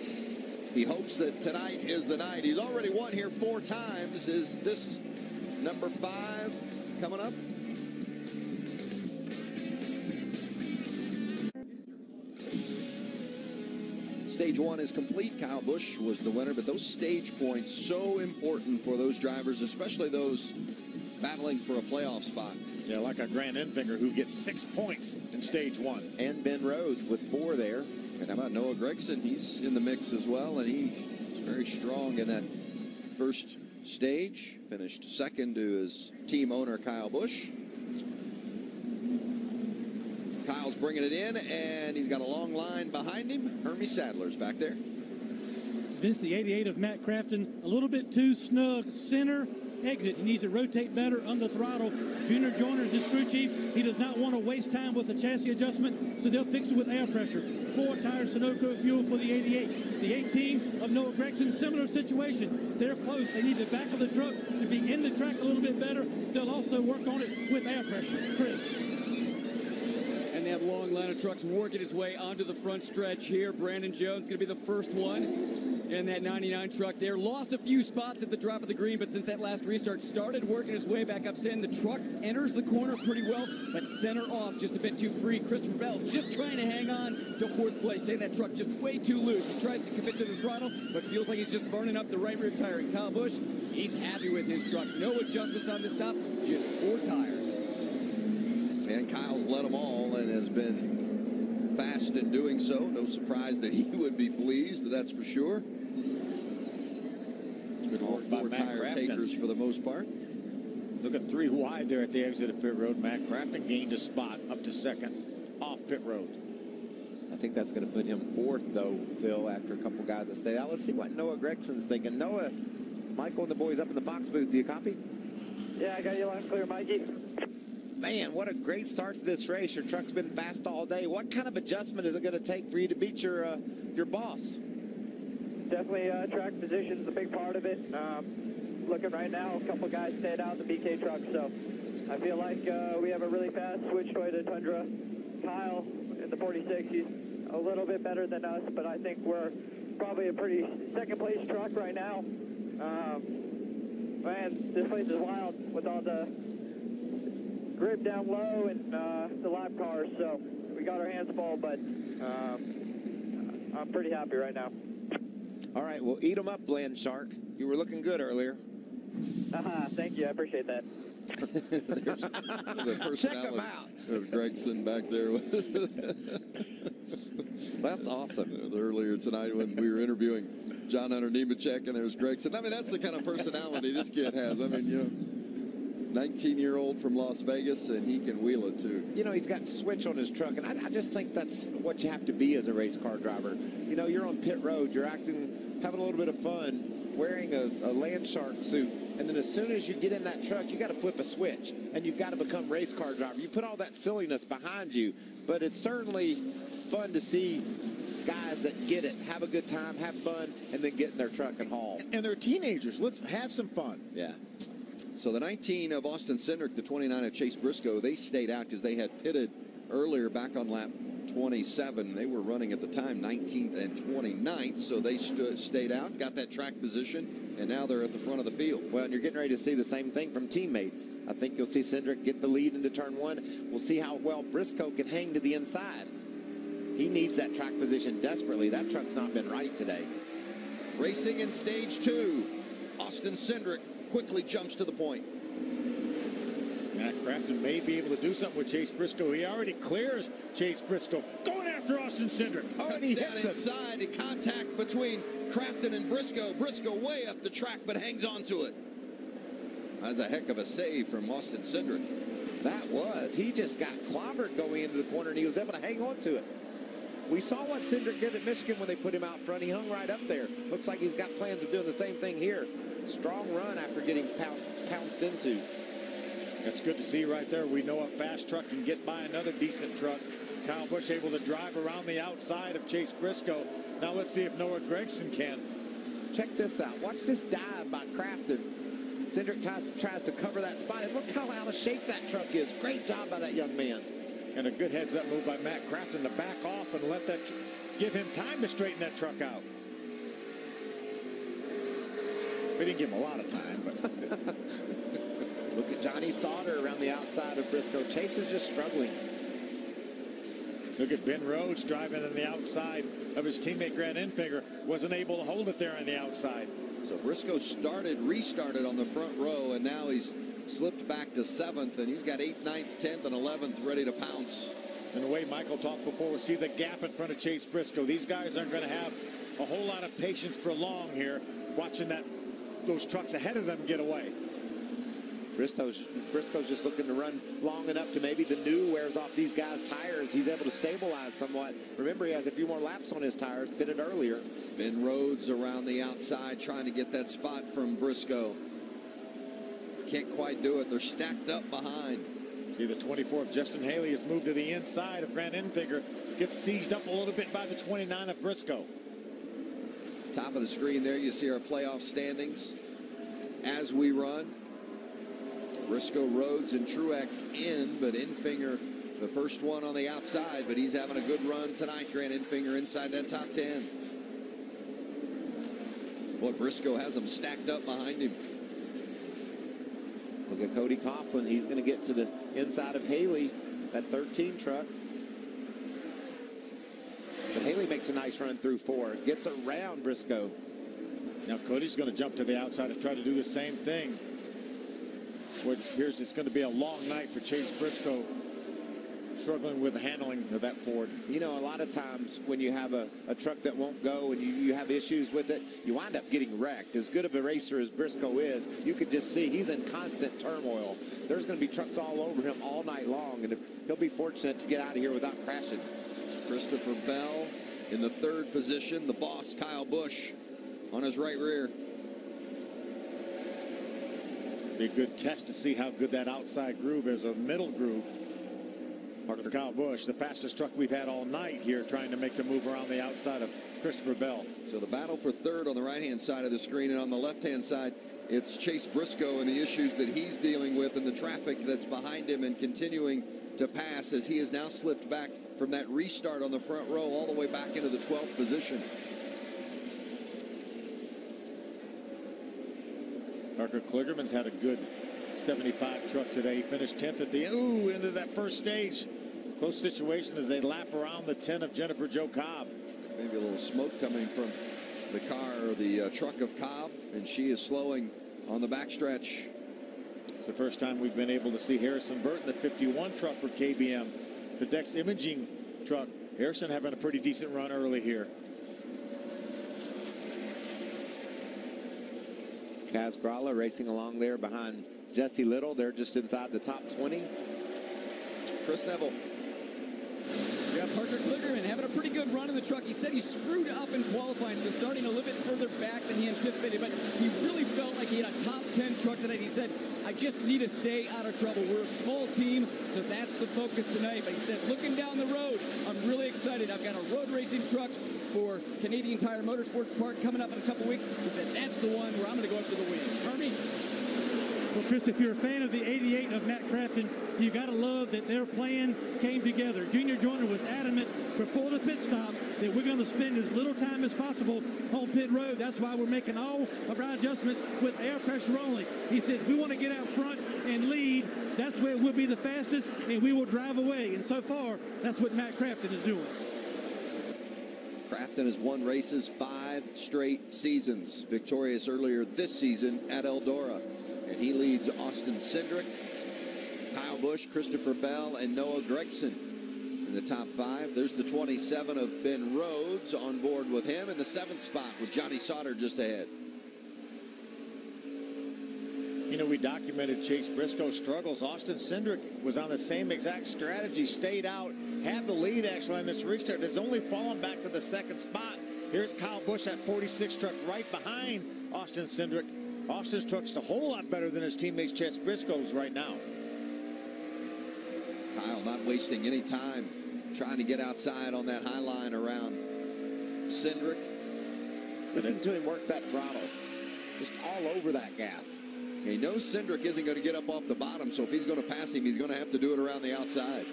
He hopes that tonight is the night. He's already won here 4 times. Is this number 5 coming up? Stage 1 is complete. Kyle Busch was the winner, but those stage points so important for those drivers, especially those battling for a playoff spot. Yeah, like a Grant Enfinger who gets 6 points in stage 1. And Ben Rhodes with 4 there. And how about Noah Gregson? He's in the mix as well, and he's very strong in that first stage. Finished 2nd to his team owner, Kyle Busch. Kyle's bringing it in, and he's got a long line behind him. Hermie Sadler's back there. Vince, the 88 of Matt Crafton, a little bit too snug center exit. He needs to rotate better under throttle. Junior Joyner's his crew chief. He does not want to waste time with the chassis adjustment, so they'll fix it with air pressure. 4 tires Sunoco fuel for the 88. The 18 of Noah Gregson, similar situation. They're close. They need the back of the truck to be in the track a little bit better. They'll also work on it with air pressure. Chris. And that long line of trucks working its way onto the front stretch here. Brandon Jones going to be the first one in that 99 truck there. Lost a few spots at the drop of the green, but since that last restart started working his way back up, saying the truck enters the corner pretty well, but center off just a bit too free. Christopher Bell just trying to hang on to 4th place, saying that truck just way too loose. He tries to commit to the throttle, but feels like he's just burning up the right rear tire. And Kyle Busch, he's happy with his truck. No adjustments on this stop, just 4 tires. And Kyle's led them all and has been fast in doing so. No surprise that he would be pleased, that's for sure. Good all 4 tire takers for the most part. Look at 3 wide there at the exit of pit road. Matt Crafton gained a spot up to 2nd off pit road. I think that's going to put him 4th, though, Phil, after a couple guys that stayed out. Let's see what Noah Gregson's thinking. Noah, Michael and the boys up in the box booth. Do you copy? Yeah, I got you loud and clear, Mikey. Man, what a great start to this race. Your truck's been fast all day. What kind of adjustment is it going to take for you to beat your boss? Definitely track position's a big part of it. Looking right now, a couple guys stayed out in the BK truck, so I feel like we have a really fast switch Toyota Tundra. Kyle in the 46, he's a little bit better than us, but I think we're probably a pretty second place truck right now. Man, this place is wild with all the grip down low and the lap cars, so we got our hands full, but I'm pretty happy right now. All right, well, eat them up, Land Shark. You were looking good earlier. Thank you, I appreciate that. Check them out. Gregson back there. That's awesome. Earlier tonight when we were interviewing John Hunter Nemechek, and there's Gregson. I mean, that's the kind of personality this kid has. I mean, you know, 19-year-old from Las Vegas, and he can wheel it too. You know, he's got switch on his truck, and I just think that's what you have to be as a race car driver. You know, you're on pit road, you're having a little bit of fun, wearing a Land Shark suit, and then as soon as you get in that truck, you got to flip a switch, and you've got to become race car driver. You put all that silliness behind you, but it's certainly fun to see guys that get it, have a good time, have fun, and then get in their truck and haul. And they're teenagers. Let's have some fun. Yeah. So the 19 of Austin Cindric, the 29 of Chase Briscoe, they stayed out because they had pitted earlier back on lap 27. They were running at the time 19th and 29th, so they stayed out, got that track position, and now they're at the front of the field. Well, and you're getting ready to see the same thing from teammates. I think you'll see Cedric get the lead into turn one. We'll see how well Briscoe can hang to the inside. He needs that track position desperately. That truck's not been right today. Racing in stage 2, Austin Cindric quickly jumps to the point. Matt Crafton may be able to do something with Chase Briscoe. He already clears Chase Briscoe. Going after Austin Cindric. Cuts down inside in contact between Crafton and Briscoe. Briscoe way up the track, but hangs on to it. That's a heck of a save from Austin Cindric. That was. He just got clobbered going into the corner, and he was able to hang on to it. We saw what Cindric did at Michigan when they put him out front. He hung right up there. Looks like he's got plans of doing the same thing here. Strong run after getting pounced into. That's good to see right there. We know a fast truck can get by another decent truck. Kyle Busch able to drive around the outside of Chase Briscoe. Now let's see if Noah Gragson can. Check this out. Watch this dive by Crafton. Cindric tries to cover that spot, and look how out of shape that truck is. Great job by that young man. And a good heads-up move by Matt Crafton to back off and let that give him time to straighten that truck out. We didn't give him a lot of time, but look at Johnny Sauter around the outside of Briscoe. Chase is just struggling. Look at Ben Rhodes driving on the outside of his teammate Grant Enfinger. Wasn't able to hold it there on the outside. So Briscoe restarted on the front row, and now he's slipped back to 7th, and he's got 8th, 9th, 10th, and 11th ready to pounce. And the way Michael talked before, we'll see the gap in front of Chase Briscoe. These guys aren't going to have a whole lot of patience for long here, watching those trucks ahead of them get away. Briscoe's just looking to run long enough to maybe the new wears off these guys' tires. He's able to stabilize somewhat. Remember, he has a few more laps on his tires, pitted earlier. Ben Rhodes around the outside trying to get that spot from Briscoe. Can't quite do it. They're stacked up behind. See, the 24 of Justin Haley has moved to the inside of Grant Enfinger. Gets seized up a little bit by the 29 of Briscoe. Top of the screen there, you see our playoff standings as we run. Briscoe, Rhodes, and Truex in, but Enfinger, the first one on the outside, but he's having a good run tonight. Grant Enfinger inside that top 10. Boy, Briscoe has them stacked up behind him. Look at Cody Coughlin. He's going to get to the inside of Haley, that 13 truck. But Haley makes a nice run through 4. Gets around Briscoe. Now Cody's going to jump to the outside and try to do the same thing. What appears it's going to be a long night for Chase Briscoe, struggling with the handling of that Ford. You know, a lot of times when you have a truck that won't go and you have issues with it, you wind up getting wrecked. As good of a racer as Briscoe is, you could just see he's in constant turmoil. There's going to be trucks all over him all night long, and he'll be fortunate to get out of here without crashing. Christopher Bell in the 3rd position. The boss, Kyle Busch, on his right rear. Be a good test to see how good that outside groove is, or middle groove. For Kyle Busch, the fastest truck we've had all night here, trying to make the move around the outside of Christopher Bell. So the battle for third on the right-hand side of the screen, and on the left-hand side, it's Chase Briscoe and the issues that he's dealing with and the traffic that's behind him and continuing to pass as he has now slipped back from that restart on the front row all the way back into the 12th position. Parker Kligerman's had a good 75 truck today. Finished 10th at the end. Ooh, into that first stage. Close situation as they lap around the 10 of Jennifer Jo Cobb. Maybe a little smoke coming from the car or the truck of Cobb, and she is slowing on the backstretch. It's the first time we've been able to see Harrison Burton, the 51 truck for KBM. The Dex Imaging truck. Harrison having a pretty decent run early here. Kaz Gralla racing along there behind Jesse Little. They're just inside the top 20. Chris Neville. Yeah, Parker Kligerman having a pretty good run in the truck. He said he screwed up in qualifying, so starting a little bit further back than he anticipated, but he really felt like he had a top 10 truck tonight. He said, I just need to stay out of trouble. We're a small team, so that's the focus tonight. But he said, looking down the road, I'm really excited. I've got a road racing truck for Canadian Tire Motorsports Park coming up in a couple weeks. He said, that's the one where I'm going to go after the win. Army. Well, Chris, if you're a fan of the 88 of Matt Crafton, you got to love that their plan came together. Junior Joyner was adamant before the pit stop that we're going to spend as little time as possible on pit road. That's why we're making all of our adjustments with air pressure only. He said, we want to get out front and lead. That's where we'll be the fastest, and we will drive away. And so far, that's what Matt Crafton is doing. Crafton has won races 5 straight seasons. Victorious earlier this season at Eldora. And he leads Austin Cedric, Kyle Busch, Christopher Bell, and Noah Gregson in the top 5. There's the 27 of Ben Rhodes on board with him in the 7th spot with Johnny Sauter just ahead. You know, we documented Chase Briscoe's struggles. Austin Cedric was on the same exact strategy, stayed out, had the lead actually on this restart. Has only fallen back to the 2nd spot. Here's Kyle Busch, that 46 truck right behind Austin Cedric. Austin's truck's a whole lot better than his teammates Chase Briscoe's right now. Kyle not wasting any time trying to get outside on that high line around Cedric. Listen to him work that throttle. Just all over that gas. He knows Cedric isn't going to get up off the bottom, so if he's going to pass him, he's going to have to do it around the outside.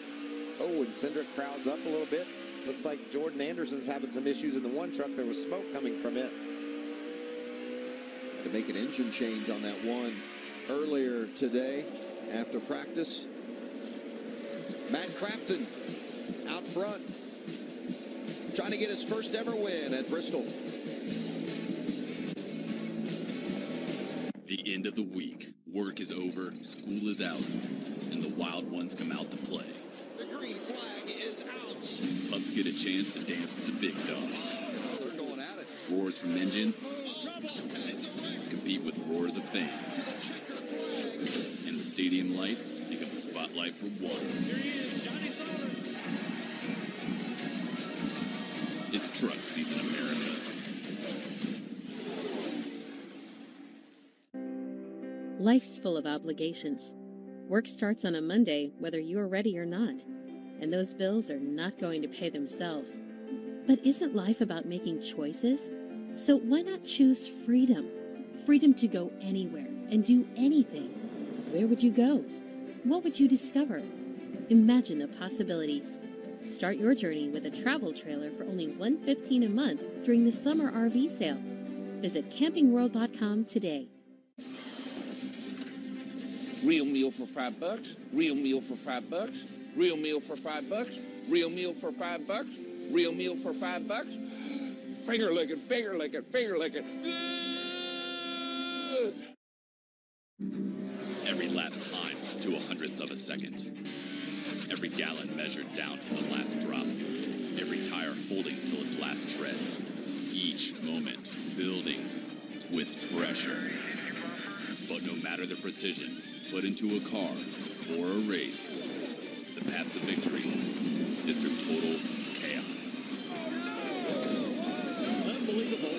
Oh, and Cedric crowds up a little bit. Looks like Jordan Anderson's having some issues in the one truck. There was smoke coming from it. To make an engine change on that one earlier today after practice. Matt Crafton out front, trying to get his first ever win at Bristol. The end of the week. Work is over, school is out, and the wild ones come out to play. The green flag is out. Pups get a chance to dance with the big dogs. Oh, they're going at it. Roars from engines compete with roars of fans. And the stadium lights become a spotlight for one. Here he is, Johnny Sauter. It's truck season, America. Life's full of obligations. Work starts on a Monday, whether you are ready or not. And those bills are not going to pay themselves. But isn't life about making choices? So why not choose freedom? Freedom to go anywhere and do anything. Where would you go? What would you discover? Imagine the possibilities. Start your journey with a travel trailer for only $115 a month during the summer RV sale. Visit campingworld.com today. Real meal for $5. Real meal for $5. Real meal for $5. Real meal for $5. Real meal for $5. Finger licking, finger licking, finger licking. Every lap timed to 100th of a second. Every gallon measured down to the last drop. Every tire holding till its last tread. Each moment building with pressure. But no matter the precision put into a car or a race, the path to victory is through total chaos. Unbelievable.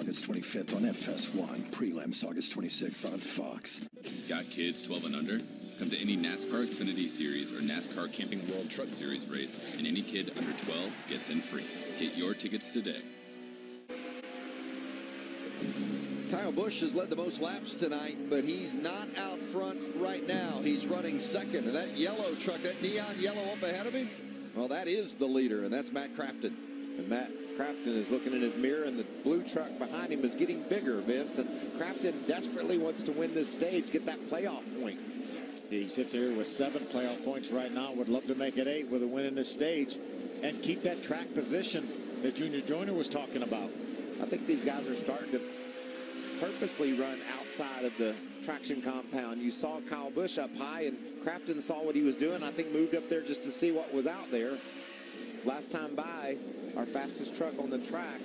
August 25th on FS1. Prelims August 26th on Fox. Got kids 12 and under? Come to any NASCAR Xfinity Series or NASCAR Camping World Truck Series race, and any kid under 12 gets in free. Get your tickets today. Kyle Busch has led the most laps tonight, but he's not out front right now. He's running second. And that yellow truck, that neon yellow up ahead of him, well, that is the leader, and that's Matt Crafton. And Matt Crafton is looking in his mirror, and the blue truck behind him is getting bigger, Vince. And Crafton desperately wants to win this stage, get that playoff point. He sits here with 7 playoff points right now. Would love to make it 8 with a win in this stage and keep that track position that Junior Joyner was talking about. I think these guys are starting to purposely run outside of the traction compound. You saw Kyle Busch up high, and Crafton saw what he was doing. I think moved up there just to see what was out there. Last time by, our fastest truck on the track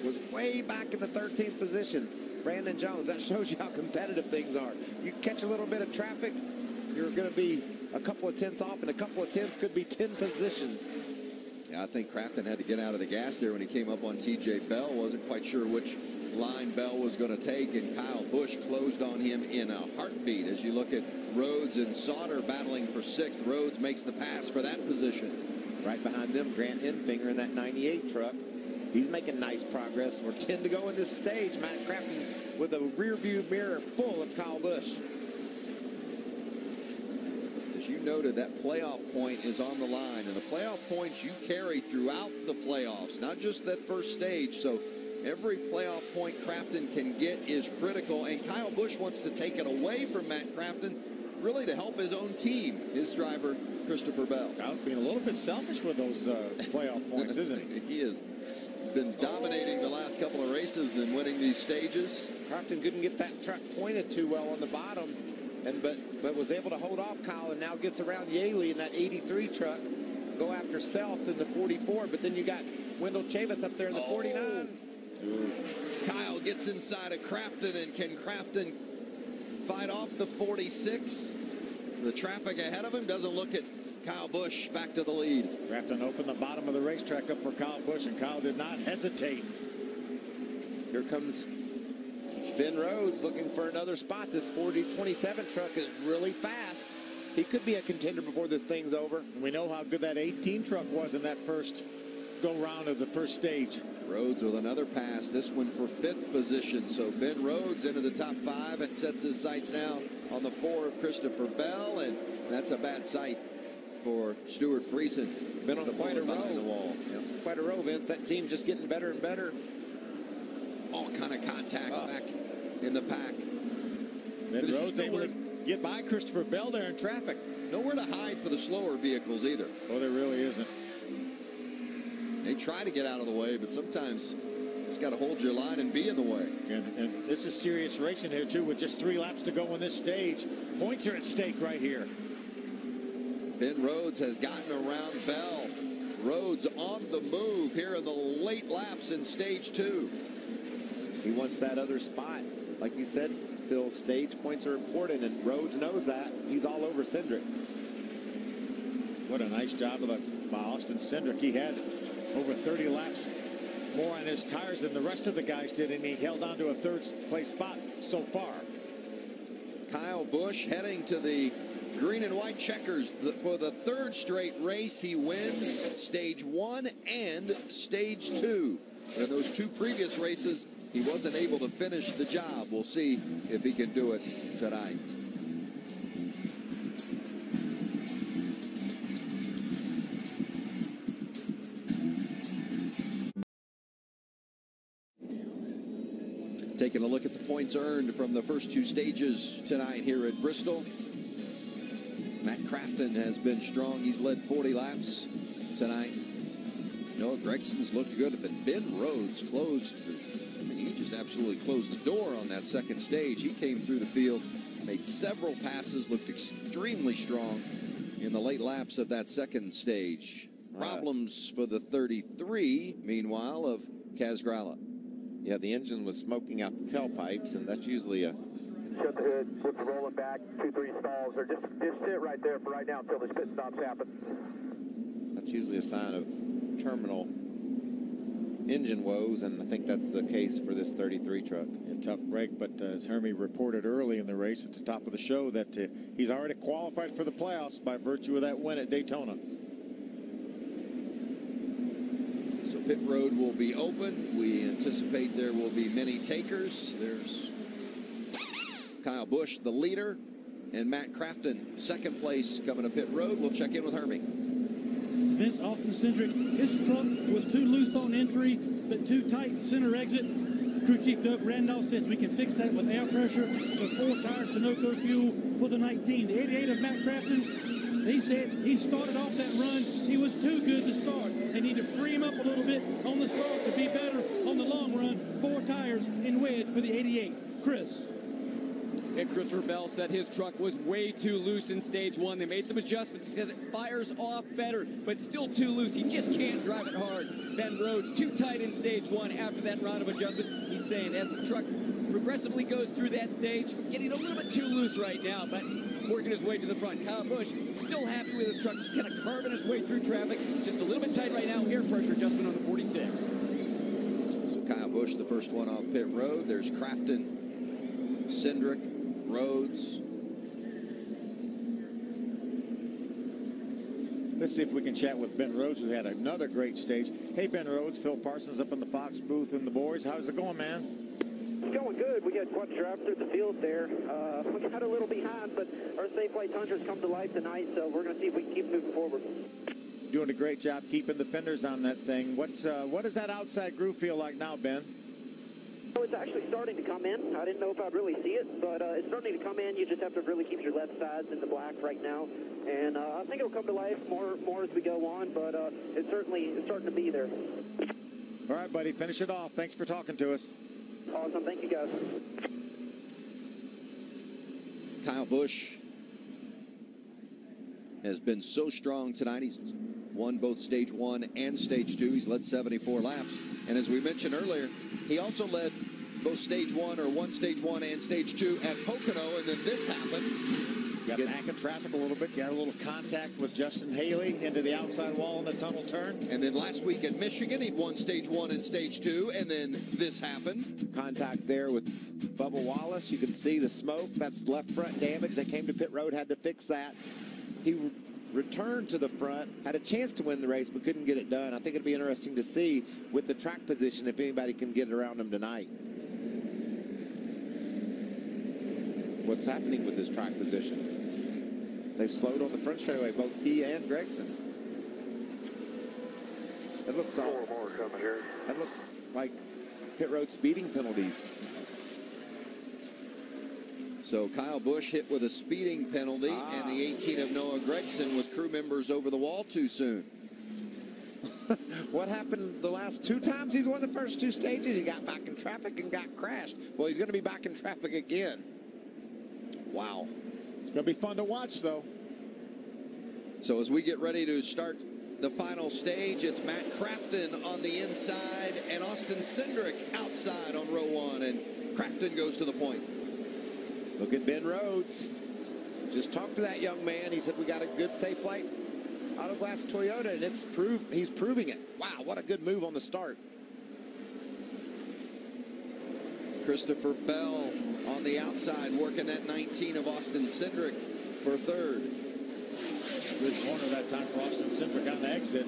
was way back in the 13th position. Brandon Jones. That shows you how competitive things are. You catch a little bit of traffic, you're going to be a couple of tenths off, and a couple of tenths could be 10 positions. Yeah, I think Crafton had to get out of the gas there when he came up on T.J. Bell. Wasn't quite sure which line Bell was going to take, and Kyle Busch closed on him in a heartbeat. As you look at Rhodes and Sauter battling for 6th, Rhodes makes the pass for that position. Right behind them, Grant Enfinger in that 98 truck. He's making nice progress. We're 10 to go in this stage. Matt Crafton with a rear view mirror full of Kyle Busch. As you noted, that playoff point is on the line, and the playoff points you carry throughout the playoffs, not just that first stage. So every playoff point Crafton can get is critical, and Kyle Busch wants to take it away from Matt Crafton, really to help his own team, his driver, Christopher Bell. Kyle's being a little bit selfish with those playoff points, isn't he? He has been dominating the last couple of races and winning these stages. Crafton couldn't get that truck pointed too well on the bottom, but was able to hold off Kyle, and now gets around Yaley in that 83 truck, go after South in the 44, but then you got Wendell Chavis up there in the 49. Kyle gets inside of Crafton, and can Crafton fight off the 46? The traffic ahead of him doesn't look at Kyle Busch back to the lead. Crafton opened the bottom of the racetrack up for Kyle Busch, and Kyle did not hesitate. Here comes Ben Rhodes looking for another spot. This 4027 truck is really fast. He could be a contender before this thing's over. And we know how good that 18 truck was in that first go-round of the first stage. Rhodes with another pass, this one for 5th position. So Ben Rhodes into the top 5 and sets his sights now on the 4 of Christopher Bell, and that's a bad sight for Stuart Friesen. Been on quite a row. Yep. Quite a row, Vince. That team just getting better and better. All kind of contact back in the pack. Ben Rhodes able to get by Christopher Bell there in traffic. Nowhere to hide for the slower vehicles either. Oh, there really isn't. They try to get out of the way, but sometimes you just got to hold your line and be in the way. And this is serious racing here, too, with just 3 laps to go on this stage. Points are at stake right here. Ben Rhodes has gotten around Bell. Rhodes on the move here in the late laps in stage 2. He wants that other spot. Like you said, Phil, stage points are important, and Rhodes knows that. He's all over Cedric. What a nice job by Austin Cedric. He had over 30 laps more on his tires than the rest of the guys did, and he held on to a 3rd place spot so far. Kyle Busch heading to the green and white checkers for the 3rd straight race. He wins stage 1 and stage 2. In those 2 previous races, he wasn't able to finish the job. We'll see if he can do it tonight. Taking a look at the points earned from the first 2 stages tonight here at Bristol. Matt Crafton has been strong. He's led 40 laps tonight. Noah Gregson's looked good, but Ben Rhodes closed. He just absolutely closed the door on that 2nd stage. He came through the field, made several passes, looked extremely strong in the late laps of that 2nd stage. Problems for the 33, meanwhile, of Kaz Grala. Yeah, the engine was smoking out the tailpipes, and that's usually a... Shut the hood, flip the roller back, 2-3 stalls, or just sit right there for right now until the pit stops happen. That's usually a sign of terminal engine woes, and I think that's the case for this 33 truck. A tough break, but as Hermie reported early in the race at the top of the show that he's already qualified for the playoffs by virtue of that win at Daytona. So pit road will be open. We anticipate there will be many takers. There's Kyle Busch, the leader, and Matt Crafton, second place, coming to pit road. We'll check in with Hermie. Vince Austin Cedric, his truck was too loose on entry, but too tight center exit. Crew Chief Doug Randolph says we can fix that with air pressure, with 4-tire Sunoco fuel for the 19. The 88 of Matt Crafton, he said he started off that run. He was too good to start. They need to free him up a little bit on the start to be better on the long run. 4 tires in wedge for the 88. Chris. And Christopher Bell said his truck was way too loose in stage 1. They made some adjustments. He says it fires off better, but still too loose. He just can't drive it hard. Ben Rhodes, too tight in stage 1 after that round of adjustments. He's saying as the truck progressively goes through that stage, getting a little bit too loose right now, but working his way to the front. Kyle Busch still happy with his truck, just kind of carving his way through traffic. Just a little bit tight right now. Air pressure adjustment on the 46. So Kyle Busch, the first one off pit road. There's Crafton, Cedric, Rhodes. Let's see if we can chat with Ben Rhodes, who had another great stage. Hey, Ben Rhodes, Phil Parsons up in the Fox booth and the boys. How's it going, man? It's going good. We got one drive through the field there. We got a little behind, but our Safeway Tundra's come to life tonight, so we're going to see if we can keep moving forward. Doing a great job keeping the fenders on that thing. What does that outside groove feel like now, Ben? So it's actually starting to come in. I didn't know if I'd really see it, but it's starting to come in. You just have to really keep your left sides in the black right now. And I think it'll come to life more as we go on, but it's starting to be there. All right, buddy, finish it off. Thanks for talking to us. Awesome. Thank you, guys. Kyle Busch has been so strong tonight. He's won both stage 1 and stage 2. He's led 74 laps. And as we mentioned earlier, he also led both stage 1 or one stage 1 and stage 2 at Pocono, and then this happened. Got back in traffic a little bit, got a little contact with Justin Haley into the outside wall in the tunnel turn. And then last week at Michigan, he'd won stage 1 and stage 2, and then this happened. Contact there with Bubba Wallace. You can see the smoke. That's left front damage. They came to pit road, had to fix that. He returned to the front, had a chance to win the race, but couldn't get it done. I think it'll be interesting to see with the track position if anybody can get around him tonight. What's happening with this track position? They've slowed on the front straightaway, both he and Gregson. It looks all, more coming here. That looks like pit road speeding penalties. So Kyle Busch hit with a speeding penalty, and the 18 of Noah Gregson with crew members over the wall too soon. What happened the last 2 times he's won the first 2 stages? He got back in traffic and got crashed. Well, he's going to be back in traffic again. Wow. It's going to be fun to watch, though. So as we get ready to start the final stage, it's Matt Crafton on the inside and Austin Cedric outside on row 1, and Crafton goes to the point. Look at Ben Rhodes. Just talked to that young man. He said, we got a good safe flight Autoglass Toyota, and he's proving it. Wow, what a good move on the start. Christopher Bell on the outside, working that 19 of Austin Cedric for third. Good corner that time for Austin Cedric on the exit.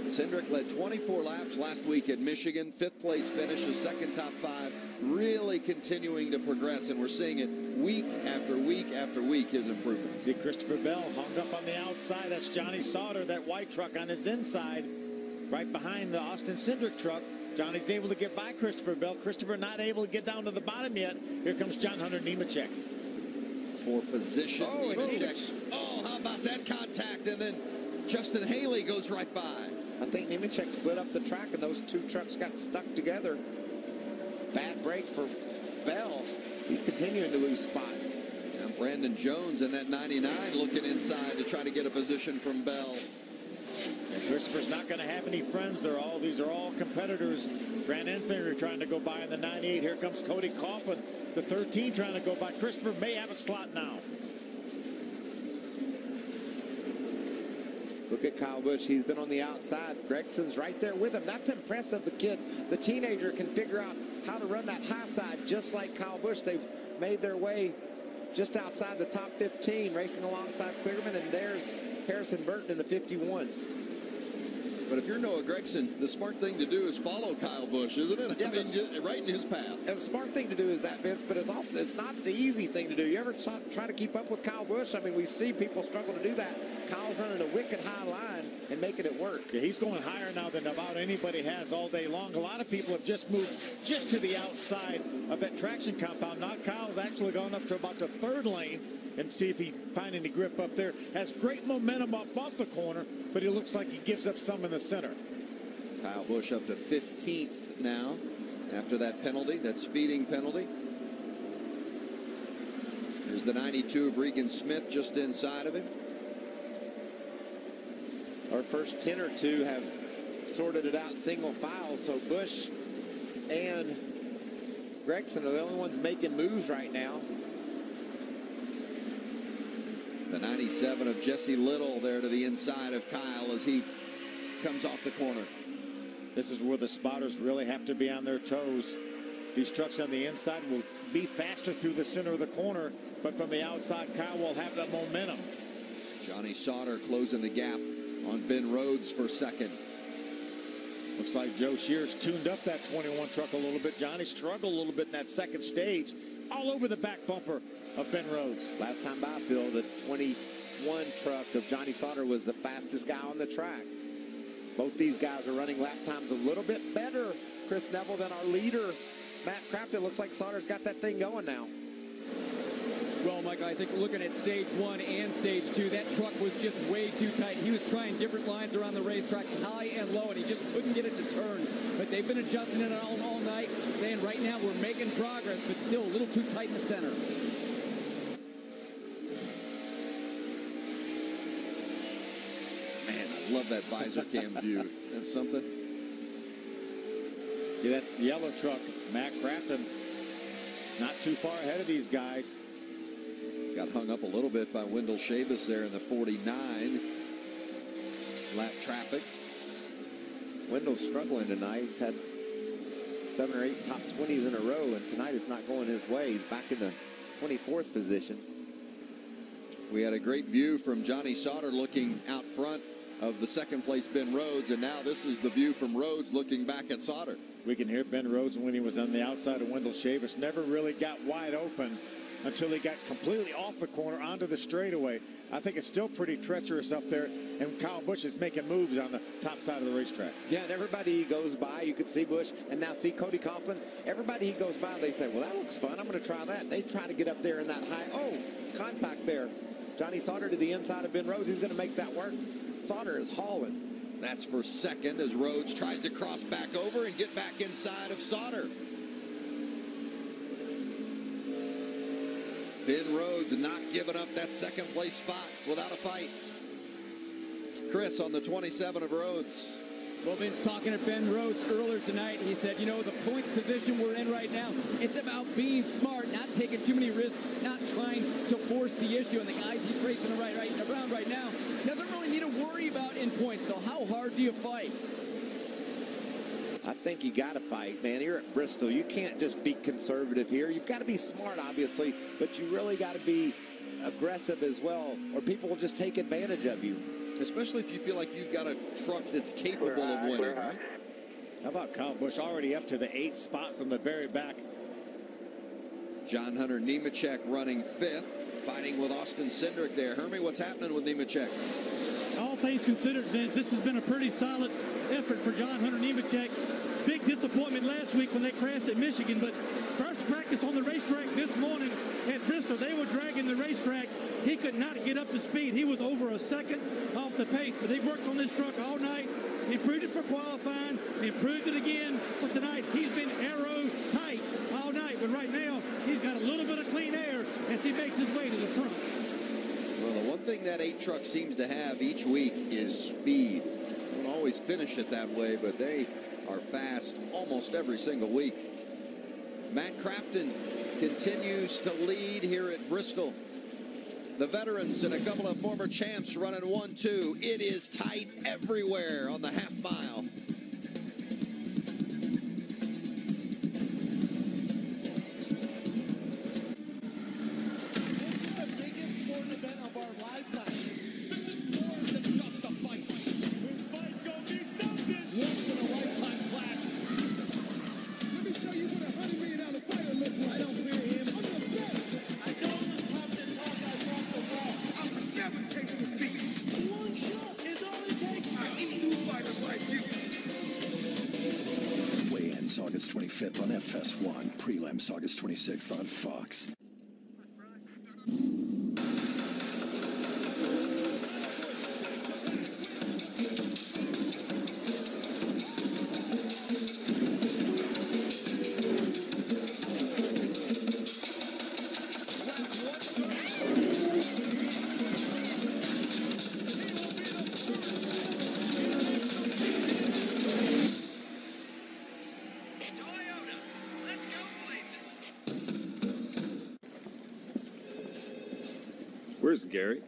Cedric led 24 laps last week at Michigan, 5th place finish, a second top 5, really continuing to progress, and we're seeing it week after week after week, his improvement. See Christopher Bell hung up on the outside. That's Johnny Sauter, that white truck on his inside, right behind the Austin Cedric truck. Johnny's able to get by Christopher Bell. Christopher not able to get down to the bottom yet. Here comes John Hunter Nemechek. For position, Nemechek. Oh, how about that contact? And then Justin Haley goes right by. I think Nemechek slid up the track and those 2 trucks got stuck together. Bad break for Bell. He's continuing to lose spots. And Brandon Jones in that 99 looking inside to try to get a position from Bell. And Christopher's not going to have any friends. These are all competitors. Grant Enfinger trying to go by in the 98. Here comes Cody Coughlin, the 13 trying to go by. Christopher may have a slot now. Look at Kyle Busch. He's been on the outside. Gregson's right there with him. That's impressive. The kid, the teenager, can figure out how to run that high side just like Kyle Busch. They've made their way just outside the top 15, racing alongside Clearman, and there's Harrison Burton in the 51. But if you're Noah Gragson, the smart thing to do is follow Kyle Busch, isn't it? Yeah, I mean, just right in his path. And the smart thing to do is that, Vince, but it's not the easy thing to do. You ever try to keep up with Kyle Busch? I mean, we see people struggle to do that. Kyle's running a wicked high line and making it work. Yeah, he's going higher now than about anybody has all day long. A lot of people have just moved just to the outside of that traction compound. Now Kyle's actually gone up to about the third lane and see if he can find any grip up there. Has great momentum up off the corner, but it looks like he gives up some in the center. Kyle Busch up to 15th now after that penalty, that speeding penalty. There's the 92 of Regan Smith just inside of him. Our first 10 or 2 have sorted it out single file, so Busch and Gregson are the only ones making moves right now. The 97 of Jesse Little there to the inside of Kyle as he comes off the corner. This is where the spotters really have to be on their toes. These trucks on the inside will be faster through the center of the corner, but from the outside, Kyle will have that momentum. Johnny Sauter closing the gap on Ben Rhodes for second. Looks like Joe Shears tuned up that 21 truck a little bit. Johnny struggled a little bit in that second stage, all over the back bumper of Ben Rhodes. Last time by, Phil, the 21 truck of Johnny Sauter was the fastest guy on the track. Both these guys are running lap times a little bit better, Chris Neville, than our leader, Matt Crafton. Looks like Sauter's got that thing going now. Well, Michael, I think looking at stage 1 and stage 2, that truck was just way too tight. He was trying different lines around the racetrack, high and low, and he just couldn't get it to turn. But they've been adjusting it all night, saying right now we're making progress, but still a little too tight in the center. Man, I love that visor cam view. That's something. See, that's the yellow truck. Matt Crafton not too far ahead of these guys. Got hung up a little bit by Wendell Chavis there in the 49 lap traffic. Wendell's struggling tonight. He's had 7 or 8 top 20s in a row, and tonight it's not going his way. He's back in the 24th position. We had a great view from Johnny Sauter looking out front of the second place Ben Rhodes, and now this is the view from Rhodes looking back at Sauter. We can hear Ben Rhodes when he was on the outside of Wendell Chavis. Never really got wide open until he got completely off the corner onto the straightaway. I think it's still pretty treacherous up there, and Kyle Busch is making moves on the top side of the racetrack. Yeah, and everybody he goes by, you could see Busch, and now see Cody Coughlin. Everybody he goes by, they say, well, that looks fun. I'm going to try that. They try to get up there in that high. Oh, contact there. Johnny Sauter to the inside of Ben Rhodes. He's going to make that work. Sauter is hauling. That's for second as Rhodes tries to cross back over and get back inside of Sauter. Ben Rhodes not giving up that second place spot without a fight. Chris on the 27 of Rhodes. Well, Vince, talking to Ben Rhodes earlier tonight, he said, you know, the points position we're in right now, it's about being smart, not taking too many risks, not trying to force the issue. And the guys he's racing around right now doesn't really need to worry about in points. So how hard do you fight? I think you got to fight, man. You're at Bristol. You can't just be conservative here. You've got to be smart, obviously, but you really got to be aggressive as well, or people will just take advantage of you. Especially if you feel like you've got a truck that's capable of winning, right? How about Kyle Busch already up to the 8th spot from the very back? John Hunter Nemechek running 5th, fighting with Austin Cedric there. Hermie, what's happening with Nemechek? All things considered, Vince, this has been a pretty solid effort for John Hunter Nemechek. Big disappointment last week when they crashed at Michigan, but first practice on the racetrack this morning at Bristol, they were dragging the racetrack. He could not get up to speed. He was over a second off the pace, but they worked on this truck all night, improved it for qualifying, improved it again for tonight. He's been arrow tight all night, but right now he's got a little bit of clean air as he makes his way to the front. Well, the one thing that 8 truck seems to have each week is speed. They don't always finish it that way, but they are fast almost every single week. Matt Crafton continues to lead here at Bristol. The veterans and a couple of former champs running 1-2. It is tight everywhere on the half mile. This is the biggest sporting event of our lifetime. This is more than just a fight. This fight's gonna be something. Once in a lifetime clash. Let me show you what a $100 million fighter looks like. I don't fear him. I'm the best. I don't just talk the talk, I walk the walk. I would never take defeat. One shot is all it takes. I eat new fighters like you. Weigh-ins August 25th on FS1. Prelims August 26th on Fox. Where's Gary?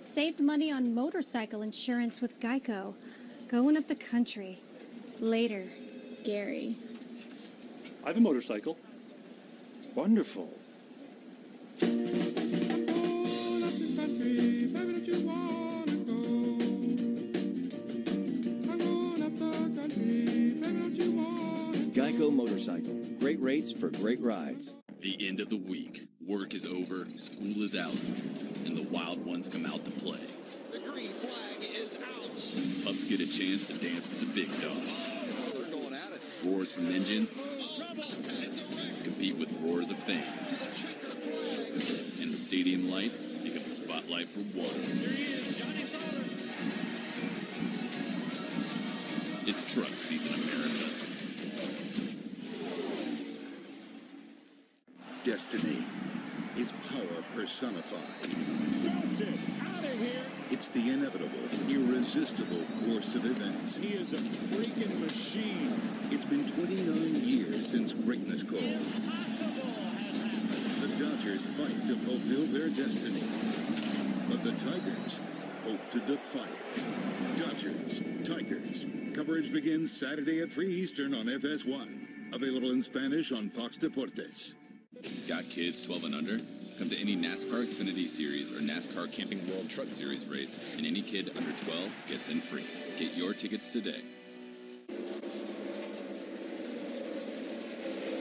Saved money on motorcycle insurance with Geico. Going up the country. Later, Gary. I have a motorcycle. Wonderful. Geico Motorcycle. Great rates for great rides. The end of the week. Work is over, school is out, and the wild ones come out to play. The green flag is out. Pups get a chance to dance with the big dogs. They're going at it. Roars from engines compete with roars of fans. And the stadium lights become a spotlight for one. There he is, Johnny Sauter. It's truck season, America. Destiny is power personified. Dalton, out of here. It's the inevitable, irresistible course of events. He is a freaking machine. It's been 29 years since greatness called. Impossible has happened. The Dodgers fight to fulfill their destiny. But the Tigers hope to defy it. Dodgers, Tigers. Coverage begins Saturday at 3 Eastern on FS1. Available in Spanish on Fox Deportes. Got kids 12 and under? Come to any NASCAR Xfinity Series or NASCAR Camping World Truck Series race, and any kid under 12 gets in free. Get your tickets today.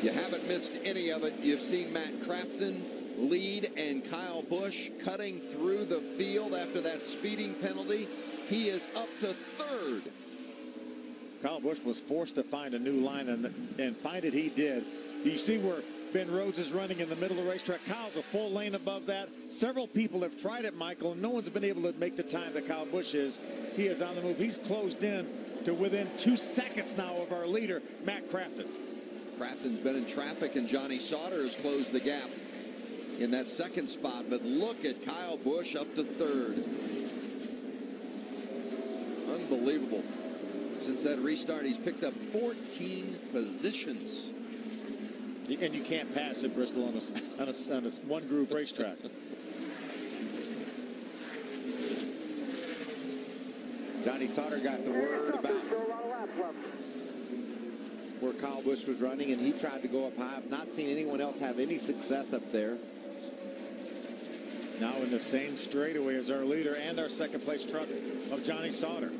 You haven't missed any of it. You've seen Matt Crafton lead and Kyle Busch cutting through the field after that speeding penalty. He is up to third. Kyle Busch was forced to find a new line, and find it he did. You see where Ben Rhodes is running in the middle of the racetrack. Kyle's a full lane above that. Several people have tried it, Michael, and no one's been able to make the time that Kyle Busch is. He is on the move. He's closed in to within 2 seconds now of our leader, Matt Crafton. Crafton's been in traffic, and Johnny Sauter has closed the gap in that second spot. But look at Kyle Busch up to third. Unbelievable. Since that restart, he's picked up 14 positions. And you can't pass at Bristol on a one-groove racetrack. Johnny Sauter got the word about where Kyle Busch was running, and he tried to go up high. I've not seen anyone else have any success up there. Now in the same straightaway as our leader and our second-place truck of Johnny Sauter.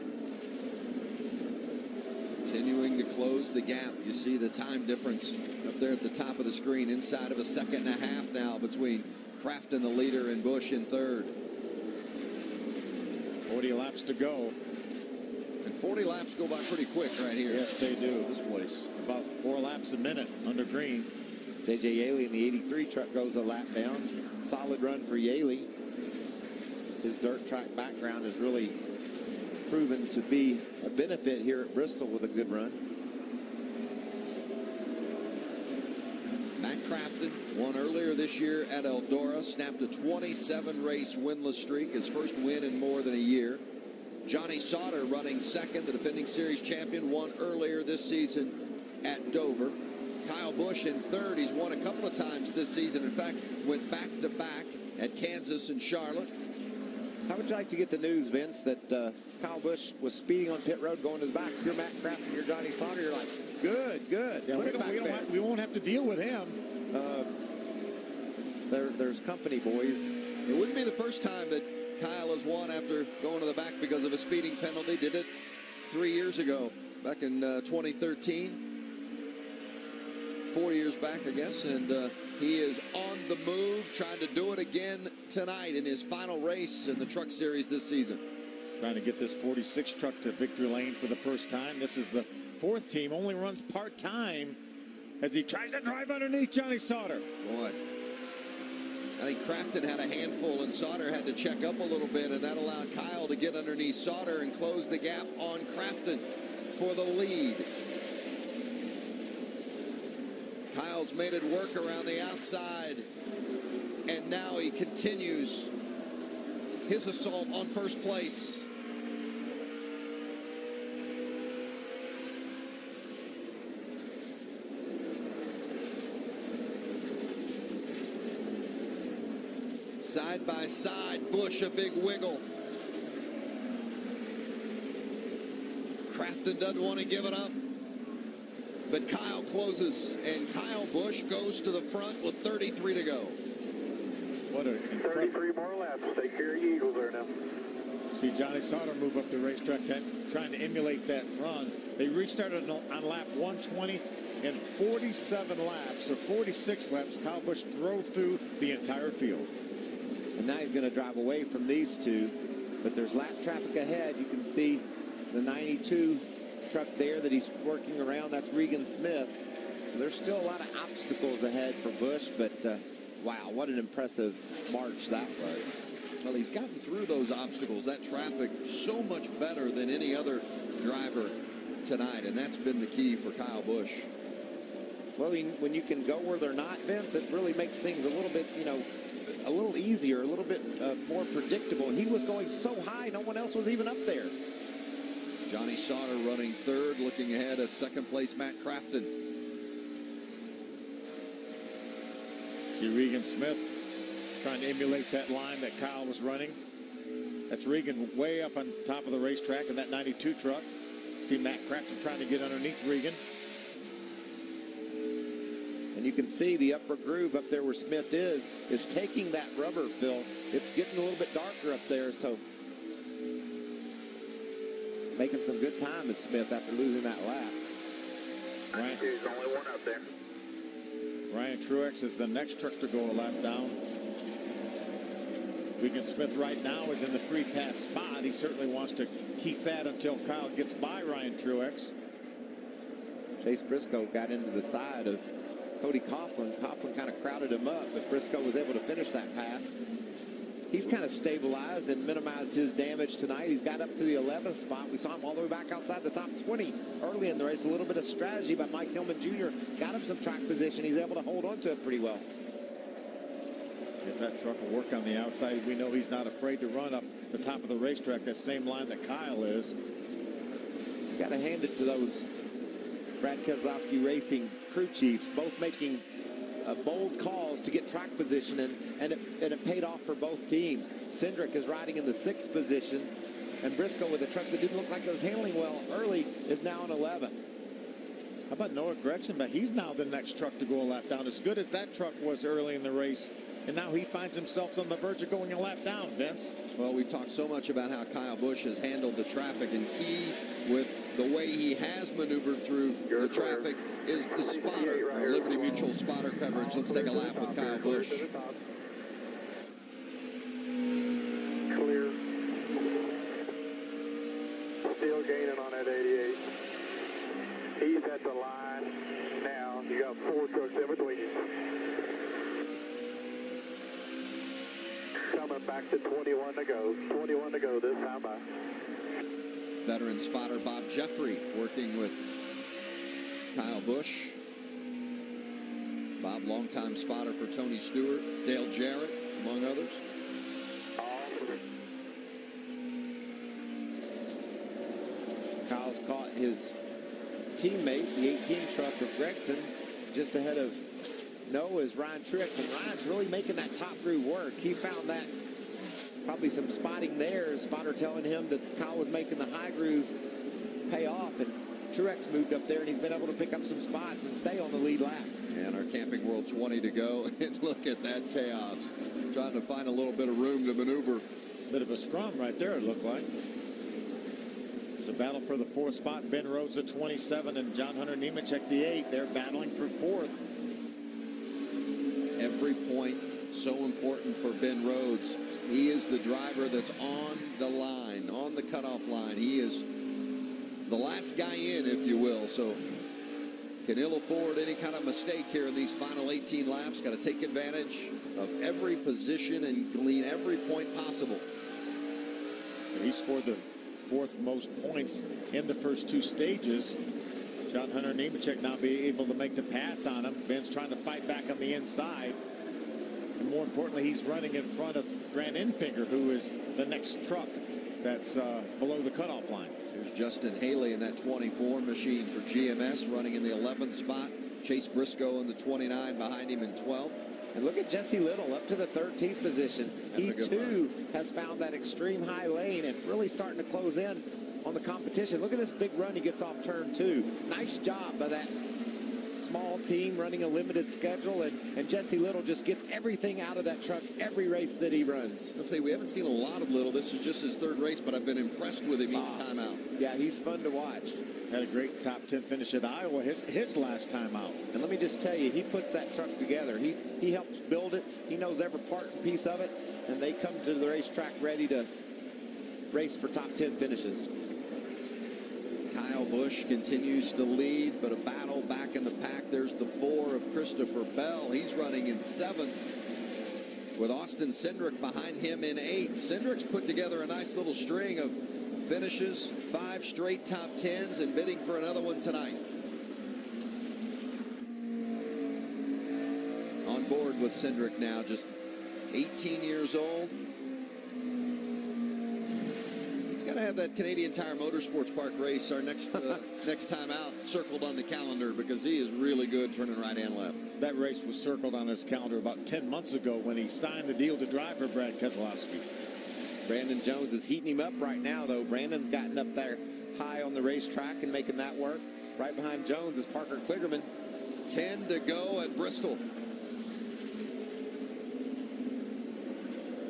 Continuing to close the gap. You see the time difference up there at the top of the screen. Inside of a second and a half now between Crafton, the leader, and Busch in third. 40 laps to go. And 40 laps go by pretty quick right here. Yes, they do. This place. About 4 laps a minute under green. J.J. Yaley in the 83 truck goes a lap down. Solid run for Yaley. His dirt track background has really proven to be a benefit here at Bristol with a good run. Matt Crafton won earlier this year at Eldora, snapped a 27-race winless streak, his first win in more than a year. Johnny Sauter running second, the defending series champion, won earlier this season at Dover. Kyle Busch in third. He's won a couple of times this season. In fact, went back-to-back at Kansas and Charlotte. How would you like to get the news, Vince, that Kyle Busch was speeding on pit road going to the back? If you're Matt Crafton, you're Johnny Sauter, you're like, good. Yeah, we won't have to deal with him. There's company, boys. It wouldn't be the first time that Kyle has won after going to the back because of a speeding penalty. Did it 3 years ago, back in 2013. 4 years back, I guess, and he is on the move, trying to do it again tonight in his final race in the Truck Series this season. Trying to get this 46 truck to victory lane for the first time. This is the fourth team, only runs part-time as he tries to drive underneath Johnny Sauter. Boy, I think Crafton had a handful and Sauter had to check up a little bit, and that allowed Kyle to get underneath Sauter and close the gap on Crafton for the lead. Kyle's made it work around the outside, and now he continues his assault on first place. Side by side, Busch a big wiggle. Crafton doesn't want to give it up. But Kyle closes, and Kyle Busch goes to the front with 33 to go. What a 33 more laps. Take care of your Eagles there now. See Johnny Sauter move up the racetrack, trying to emulate that run. They restarted on lap 120, and 47 laps, or 46 laps, Kyle Busch drove through the entire field. And now he's going to drive away from these two, but there's lap traffic ahead. You can see the 92 truck there that he's working around. That's Regan Smith. So there's still a lot of obstacles ahead for Busch, but wow, what an impressive march that was. Well, he's gotten through those obstacles, that traffic, so much better than any other driver tonight, and that's been the key for Kyle Busch. Well, when you can go where they're not, Vince, it really makes things a little bit, a little easier, a little bit more predictable. He was going so high, no one else was even up there. Johnny Sauter running third, looking ahead at second place, Matt Crafton. See Regan Smith trying to emulate that line that Kyle was running. That's Regan way up on top of the racetrack in that 92 truck. See Matt Crafton trying to get underneath Regan. And you can see the upper groove up there where Smith is taking that rubber, Phil. It's getting a little bit darker up there, so making some good time with Smith after losing that lap. There's only one out there. Ryan Truex is the next truck to go a lap down. Regan Smith right now is in the free pass spot. He certainly wants to keep that until Kyle gets by Ryan Truex. Chase Briscoe got into the side of Cody Coughlin. Coughlin kind of crowded him up, but Briscoe was able to finish that pass. He's kind of stabilized and minimized his damage tonight. He's got up to the 11th spot. We saw him all the way back outside the top 20 early in the race. A little bit of strategy by Mike Hillman Jr. got him some track position. He's able to hold on to it pretty well. If that truck will work on the outside, we know he's not afraid to run up the top of the racetrack, that same line that Kyle is. Got to hand it to those Brad Keselowski Racing crew chiefs, both making bold calls to get track position, and it paid off for both teams. Cedric is riding in the 6th position, and Briscoe, with a truck that didn't look like it was handling well early, is now in 11th. How about Noah Gragson? But he's now the next truck to go a lap down. As good as that truck was early in the race, and now he finds himself on the verge of going a lap down, Vince. Well, we talked so much about how Kyle Busch has handled the traffic, and key with the way he has maneuvered through the traffic is the spotter, Liberty Mutual spotter coverage. Let's take a lap with Kyle Busch. Clear. Still gaining on that 88. He's at the line now. You got 4 trucks in between you. Coming back to 21 to go. 21 to go this time by. Veteran spotter Bob Jeffrey working with Kyle Busch. Bob, longtime spotter for Tony Stewart, Dale Jarrett, among others. Kyle's caught his teammate, the 18 truck of Gregson, just ahead of Noah's Ryan Truex, and Ryan's really making that top groove work. He found that probably some spotting there, spotter telling him that Kyle was making the high groove pay off, and Truex moved up there, and he's been able to pick up some spots and stay on the lead lap. And our Camping World 20 to go, and look at that chaos. Trying to find a little bit of room to maneuver. Bit of a scrum right there, it looked like. There's a battle for the 4th spot. Ben Rhodes at 27 and John Hunter Nemechek the 8. They're battling for 4th. Every point so important for Ben Rhodes. He is the driver that's on the line, on the cutoff line. He is the last guy in, if you will. So can ill afford any kind of mistake here in these final 18 laps. Got to take advantage of every position and glean every point possible. He scored the 4th most points in the first 2 stages. John Hunter Nemechek now be able to make the pass on him. Ben's trying to fight back on the inside. And more importantly, he's running in front of Grant Enfinger, who is the next truck that's below the cutoff line. There's Justin Haley in that 24 machine for GMS, running in the 11th spot. Chase Briscoe in the 29 behind him in 12th. And look at Jesse Little up to the 13th position. He too has found that extreme high lane and really starting to close in on the competition. Look at this big run he gets off turn 2. Nice job by that small team running a limited schedule, and Jesse Little just gets everything out of that truck every race that he runs. I'll say we haven't seen a lot of Little. This is just his 3rd race, but I've been impressed with him each time out. Yeah, he's fun to watch. Had a great top 10 finish at Iowa, his last time out. And let me just tell you, he puts that truck together. He helps build it. He knows every part and piece of it, and they come to the racetrack ready to race for top 10 finishes. Kyle Busch continues to lead, but a battle back in the pack. There's the 4 of Christopher Bell. He's running in 7th with Austin Cedric behind him in 8th. Cedric's put together a nice little string of finishes, 5 straight top 10s, and bidding for another one tonight. On board with Cedric now, just 18 years old. He's got to have that Canadian Tire Motorsports Park race, our next time out, circled on the calendar, because he is really good turning right and left. That race was circled on his calendar about 10 months ago when he signed the deal to drive for Brad Keselowski. Brandon Jones is heating him up right now, though. Brandon's gotten up there high on the racetrack and making that work. Right behind Jones is Parker Kligerman. 10 to go at Bristol.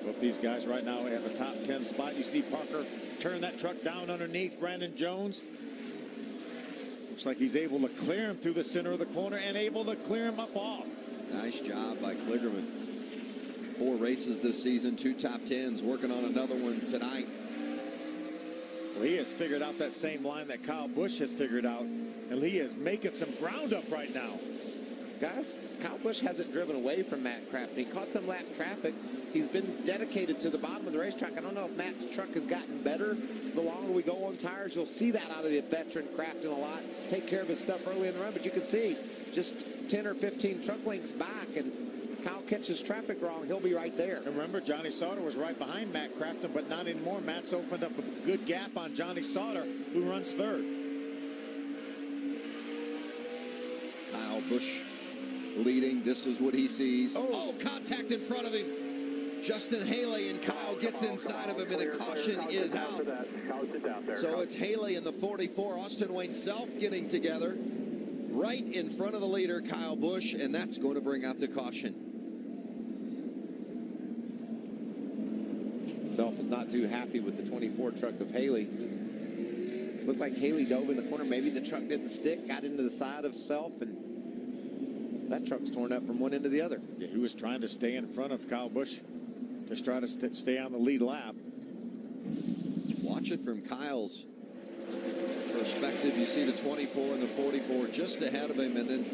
Both these guys right now have a top 10 spot. You see Parker turn that truck down underneath Brandon Jones. Looks like he's able to clear him through the center of the corner and able to clear him up off. Nice job by Kligerman. 4 races this season, 2 top 10s, working on another one tonight. Well, he has figured out that same line that Kyle Busch has figured out, and he is making some ground up right now. Guys, Kyle Busch hasn't driven away from Matt Crafton. He caught some lap traffic. He's been dedicated to the bottom of the racetrack. I don't know if Matt's truck has gotten better. The longer we go on tires, you'll see that out of the veteran Crafton a lot. Take care of his stuff early in the run, but you can see just 10 or 15 truck lengths back, and Kyle catches traffic wrong, he'll be right there. And remember, Johnny Sauter was right behind Matt Crafton, but not anymore. Matt's opened up a good gap on Johnny Sauter, who runs 3rd. Kyle Busch leading. This is what he sees. Oh, contact in front of him. Justin Haley, and Kyle gets inside of him, and the caution is out. So it's Haley and the 44, Austin Wayne Self getting together right in front of the leader, Kyle Busch, and that's going to bring out the caution. Self is not too happy with the 24 truck of Haley. Looked like Haley dove in the corner. Maybe the truck didn't stick, got into the side of Self, and that truck's torn up from one end to the other. Yeah, he was trying to stay in front of Kyle Busch. Just trying to stay on the lead lap. Watch it from Kyle's perspective. You see the 24 and the 44 just ahead of him, and then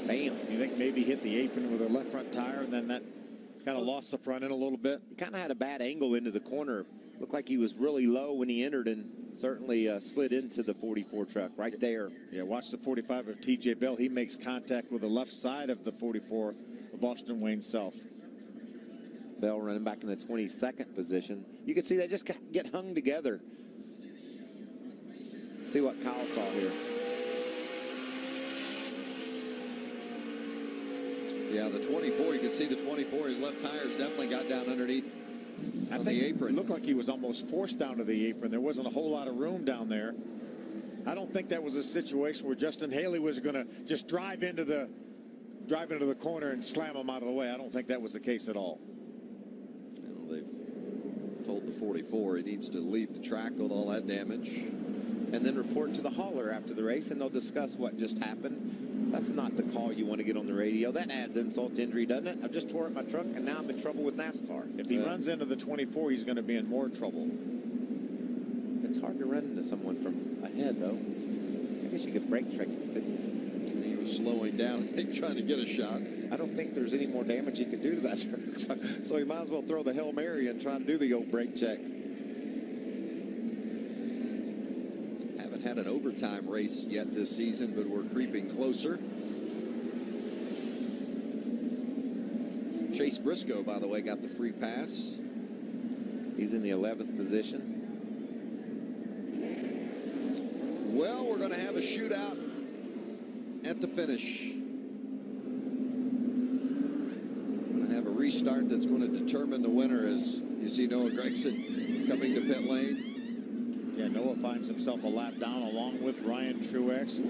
bam. You think maybe hit the apron with a left front tire, and then that kind of lost the front end a little bit? He kind of had a bad angle into the corner. Looked like he was really low when he entered, and certainly slid into the 44 truck right there. Yeah, watch the 45 of TJ Bell. He makes contact with the left side of the 44 of Austin Wayne Self. Bell running back in the 22nd position. You can see they just get hung together. See what Kyle saw here. Yeah, the 24, you can see the 24, his left tire's definitely got down underneath on the apron. It looked like he was almost forced down to the apron. There wasn't a whole lot of room down there. I don't think that was a situation where Justin Haley was going to just drive into the corner and slam him out of the way. I don't think that was the case at all. Well, they've told the 44 he needs to leave the track with all that damage. And then report to the hauler after the race, and they'll discuss what just happened. That's not the call you want to get on the radio. That adds insult to injury, doesn't it? I've just tore up my truck, and now I'm in trouble with NASCAR. If he runs into the 24, he's going to be in more trouble. It's hard to run into someone from ahead, though. I guess you could brake check it. And he was slowing down, I think, trying to get a shot. I don't think there's any more damage he could do to that truck. So he might as well throw the Hail Mary and try to do the old brake check. Haven't had an overtime race yet this season, but we're creeping closer. Chase Briscoe, by the way, got the free pass. He's in the 11th position. Well, we're going to have a shootout at the finish. We're going to have a restart that's going to determine the winner, as you see Noah Gragson coming to pit lane. Yeah, Noah finds himself a lap down along with Ryan Truex.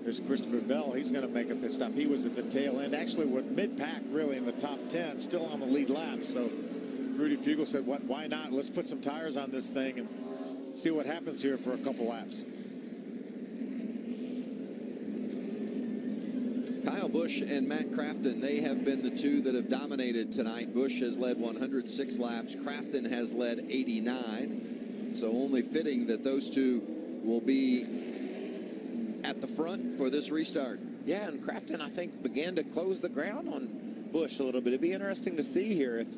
There's Christopher Bell. He's going to make a pit stop. He was at the tail end, actually with mid-pack, really, in the top 10, still on the lead lap. So Rudy Fugle said, why not? Let's put some tires on this thing and see what happens here for a couple laps. Kyle Busch and Matt Crafton, they have been the two that have dominated tonight. Busch has led 106 laps. Crafton has led 89. So only fitting that those two will be at the front for this restart. Yeah, and Crafton, I think, began to close the ground on Busch a little bit. It'd be interesting to see here if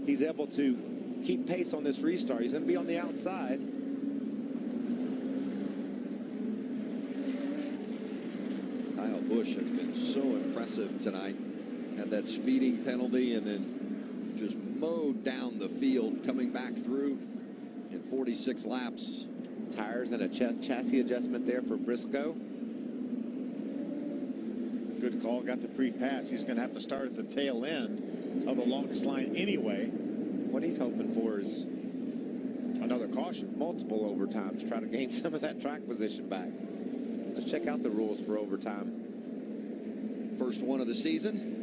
he's able to keep pace on this restart. He's going to be on the outside. Kyle Busch has been so impressive tonight. Had that speeding penalty and then just mowed down the field, coming back through in 46 laps. Tires and a chassis adjustment there for Briscoe. Good call, got the free pass. He's going to have to start at the tail end of the longest line anyway. What he's hoping for is another caution. Multiple overtimes, try to gain some of that track position back. Let's check out the rules for overtime. First one of the season.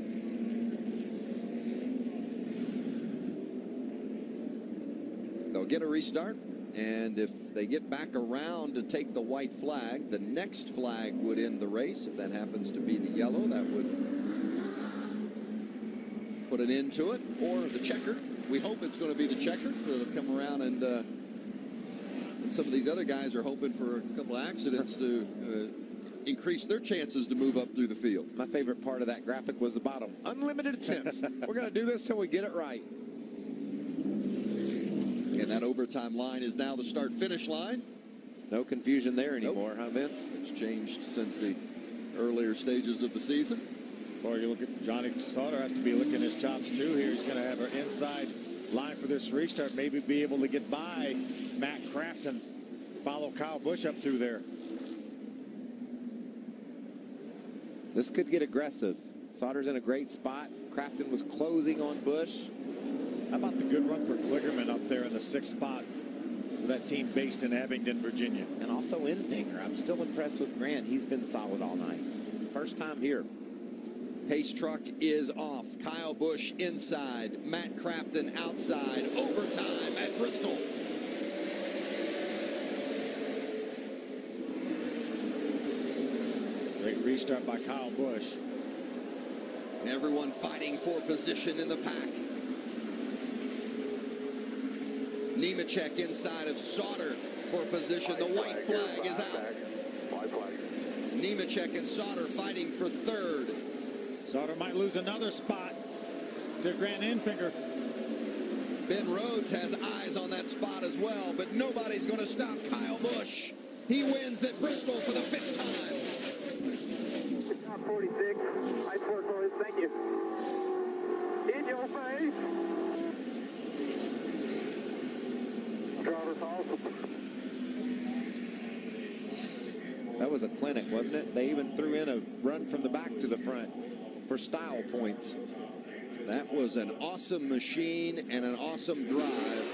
They'll get a restart, and if they get back around to take the white flag, the next flag would end the race. If that happens to be the yellow, that would put an end to it, or the checkered. We hope it's going to be the checkered. They'll come around, and some of these other guys are hoping for a couple of accidents to increase their chances to move up through the field. My favorite part of that graphic was the bottom. Unlimited attempts. We're going to do this till we get it right. And that overtime line is now the start-finish line. No confusion there anymore, huh, Vince? It's changed since the earlier stages of the season. Boy, you look at Johnny Sauter has to be licking his chops too here. He's going to have an inside line for this restart. Maybe be able to get by Matt Crafton. Follow Kyle Busch up through there. This could get aggressive. Sauter's in a great spot. Crafton was closing on Busch. How about the good run for Kligerman up there in the 6th spot for that team based in Abingdon, Virginia? And also Enfinger. I'm still impressed with Grant. He's been solid all night. First time here. Pace truck is off. Kyle Busch inside. Matt Crafton outside. Overtime at Bristol. Great restart by Kyle Busch. Everyone fighting for position in the pack. Nemechek inside of Sauter for position. The white flag is out. Nemechek and Sauter fighting for third. Sauter might lose another spot to Grant Enfinger. Ben Rhodes has eyes on that spot as well, but nobody's going to stop Kyle Busch. He wins at Bristol for the 5th time. 46, I scored for it, thank you. In your face. Driver's awesome. That was a clinic, wasn't it? They even threw in a run from the back to the front. for style points. That was an awesome machine and an awesome drive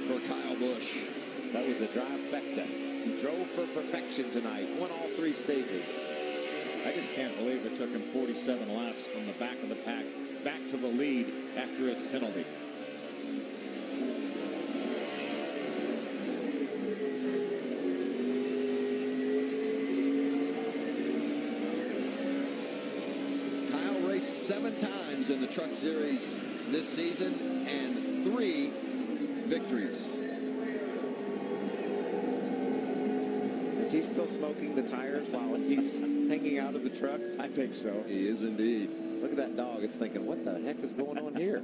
for Kyle Busch. That was a trifecta. He drove for perfection tonight, won all 3 stages. I just can't believe it took him 47 laps from the back of the pack back to the lead after his penalty. Kyle raced 7 times in the Truck Series this season and 3 victories. Is he still smoking the tires while he's hanging out of the truck? I think so. He is indeed. Look at that dog. It's thinking, what the heck is going on here?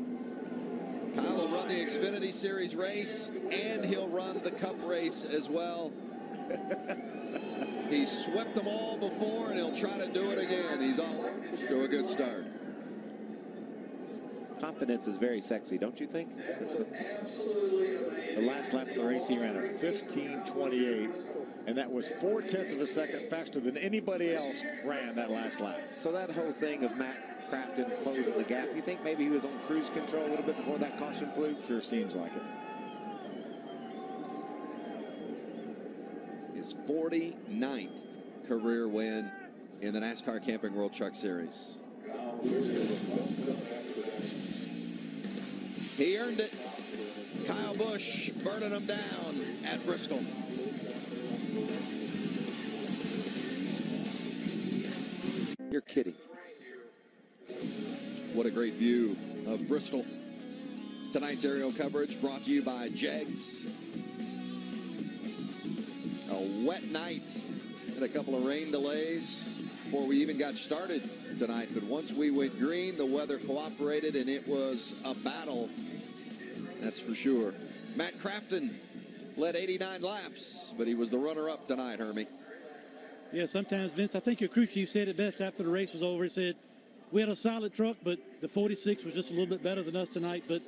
Kyle will run the Xfinity Series race, and he'll run the Cup race as well. He's swept them all before, and he'll try to do it again. He's off to a good start. Confidence is very sexy, don't you think? The last lap of the race, he ran a 15:28, and that was 0.4 of a second faster than anybody else ran that last lap. So that whole thing of Matt Crafton closing the gap, you think maybe he was on cruise control a little bit before that caution flew? Sure seems like it. His 49th career win in the NASCAR Camping World Truck Series. He earned it. Kyle Busch burning him down at Bristol. You're kidding. What a great view of Bristol. Tonight's aerial coverage brought to you by Jegs. A wet night and a couple of rain delays before we even got started tonight. But once we went green, the weather cooperated and it was a battle. That's for sure. Matt Crafton led 89 laps, but he was the runner-up tonight, Hermie. Yeah, sometimes, Vince, I think your crew chief said it best after the race was over. He said, we had a solid truck, but the 46 was just a little bit better than us tonight. But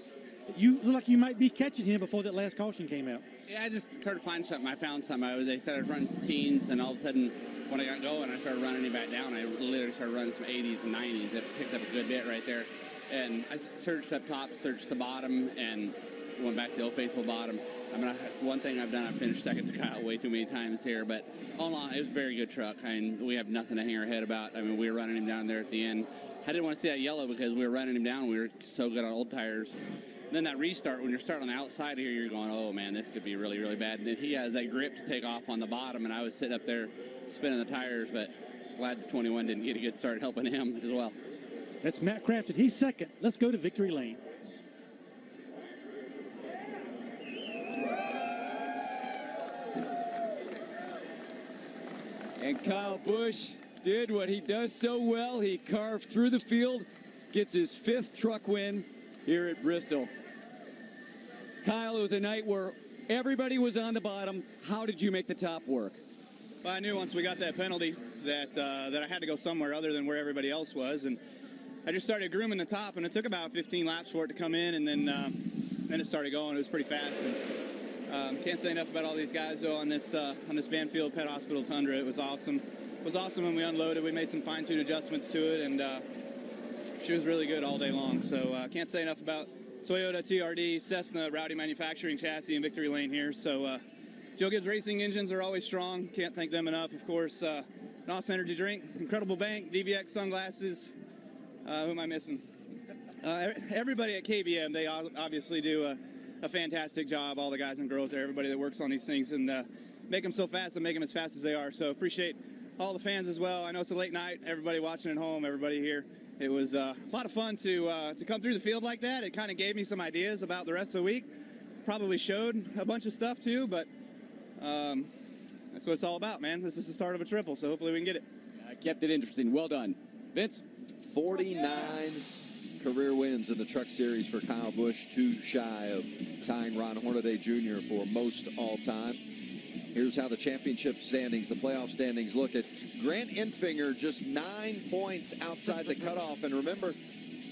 you look like you might be catching him before that last caution came out. Yeah, I just started to find something. I found something. They said I'd run teens, and all of a sudden, when I got going, I started running it back down. I literally started running some 80s and 90s. It picked up a good bit right there. And I searched up top, searched the bottom, and went back to the old faithful bottom. I mean, one thing I've done, I've finished second to Kyle way too many times here, but all in all, it was a very good truck. I mean, we have nothing to hang our head about. I mean, we were running him down there at the end. I didn't want to see that yellow because we were running him down. We were so good on old tires. And then that restart, when you're starting on the outside here, you're going, oh, man, this could be really, really bad. And then he has that grip to take off on the bottom, and I was sitting up there spinning the tires, but glad the 21 didn't get a good start helping him as well. That's Matt Crafton. He's second. Let's go to victory lane. And Kyle Busch did what he does so well. He carved through the field, gets his 5th truck win here at Bristol. Kyle, it was a night where everybody was on the bottom. How did you make the top work? Well, I knew once we got that penalty that I had to go somewhere other than where everybody else was, and I just started grooming the top, and it took about 15 laps for it to come in, and then it started going. It was pretty fast. And can't say enough about all these guys though on this Banfield Pet Hospital Tundra. It was awesome. It was awesome when we unloaded. We made some fine-tune adjustments to it, and she was really good all day long. So can't say enough about Toyota TRD, Cessna, Rowdy Manufacturing Chassis, and Victory Lane here. So Joe Gibbs Racing engines are always strong. Can't thank them enough. Of course, NOS Energy Drink, Incredible Bank, DVX Sunglasses. Who am I missing? Everybody at KBM, they obviously do a fantastic job. All the guys and girls there, everybody that works on these things, and make them so fast and make them as fast as they are. So appreciate all the fans as well. I know it's a late night. Everybody watching at home, everybody here. It was a lot of fun to come through the field like that. It kind of gave me some ideas about the rest of the week. Probably showed a bunch of stuff too, but that's what it's all about, man. This is the start of a triple, so hopefully we can get it. Kept it interesting. Well done. Vince? 49 career wins in the Truck Series for Kyle Busch, 2 shy of tying Ron Hornaday Jr. for most all-time. Here's how the championship standings, the playoff standings look at Grant Enfinger, just 9 points outside the cutoff. And remember,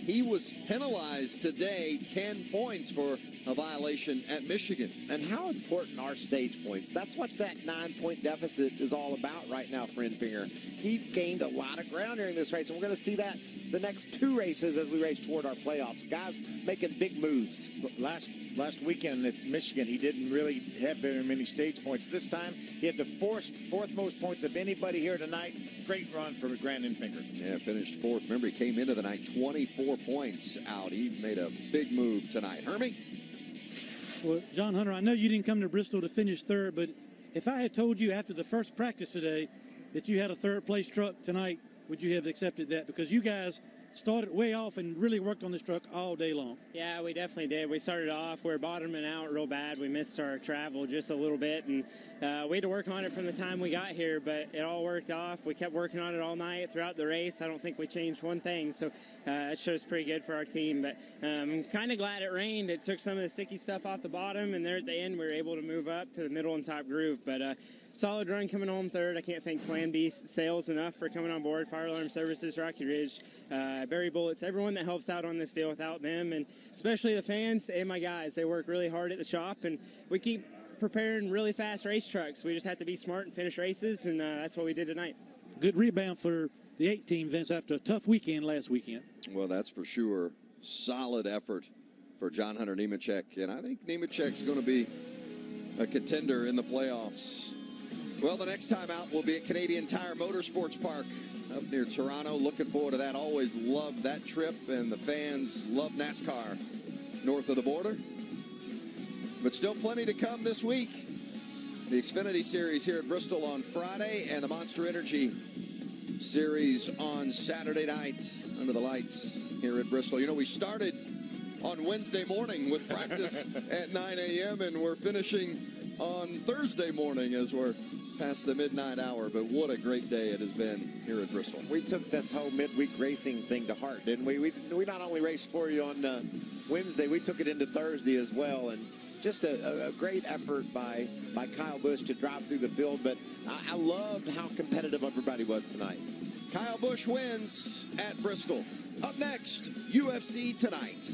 he was penalized today 10 points for a violation at Michigan. And how important are stage points? That's what that 9-point deficit is all about right now for Enfinger. He gained a lot of ground during this race, and we're going to see that the next 2 races as we race toward our playoffs. Guys making big moves. Last weekend at Michigan, he didn't really have very many stage points. This time, he had the fourth most points of anybody here tonight. Great run for Grant Enfinger. Yeah, finished 4th. Remember, he came into the night 24 points out. He made a big move tonight. Hermie? Well, John Hunter, I know you didn't come to Bristol to finish 3rd, but if I had told you after the first practice today that you had a 3rd-place truck tonight, would you have accepted that? Because you guys started way off and really worked on this truck all day long. Yeah, we definitely did. We started off, we were bottoming out real bad. We missed our travel just a little bit, and we had to work on it from the time we got here, but it all worked off. We kept working on it all night throughout the race. I don't think we changed one thing, so it shows pretty good for our team. But I'm kind of glad it rained. It took some of the sticky stuff off the bottom, and there at the end we were able to move up to the middle and top groove. But solid run coming home 3rd. I can't thank Plan B sales enough for coming on board. Fire Alarm Services, Rocky Ridge, Berry Bullets, everyone that helps out on this deal. Without them, and especially the fans and my guys, they work really hard at the shop, and we keep preparing really fast race trucks. We just have to be smart and finish races, and that's what we did tonight. Good rebound for the 8 team, Vince, after a tough weekend last weekend. Well, that's for sure. Solid effort for John Hunter Nemechek, and I think Nemechek's going to be a contender in the playoffs. Well, the next time out will be at Canadian Tire Motorsports Park up near Toronto. Looking forward to that. Always loved that trip, and the fans love NASCAR north of the border. But still plenty to come this week. The Xfinity Series here at Bristol on Friday, and the Monster Energy Series on Saturday night under the lights here at Bristol. You know, we started on Wednesday morning with practice at 9 a.m., and we're finishing on Thursday morning as we're past the midnight hour. But what a great day it has been here at Bristol. We took this whole midweek racing thing to heart, didn't we? We not only raced for you on Wednesday, we took it into Thursday as well, and just a great effort by Kyle Busch to drive through the field. But I loved how competitive everybody was tonight. Kyle Busch wins at Bristol. Up next, UFC Tonight.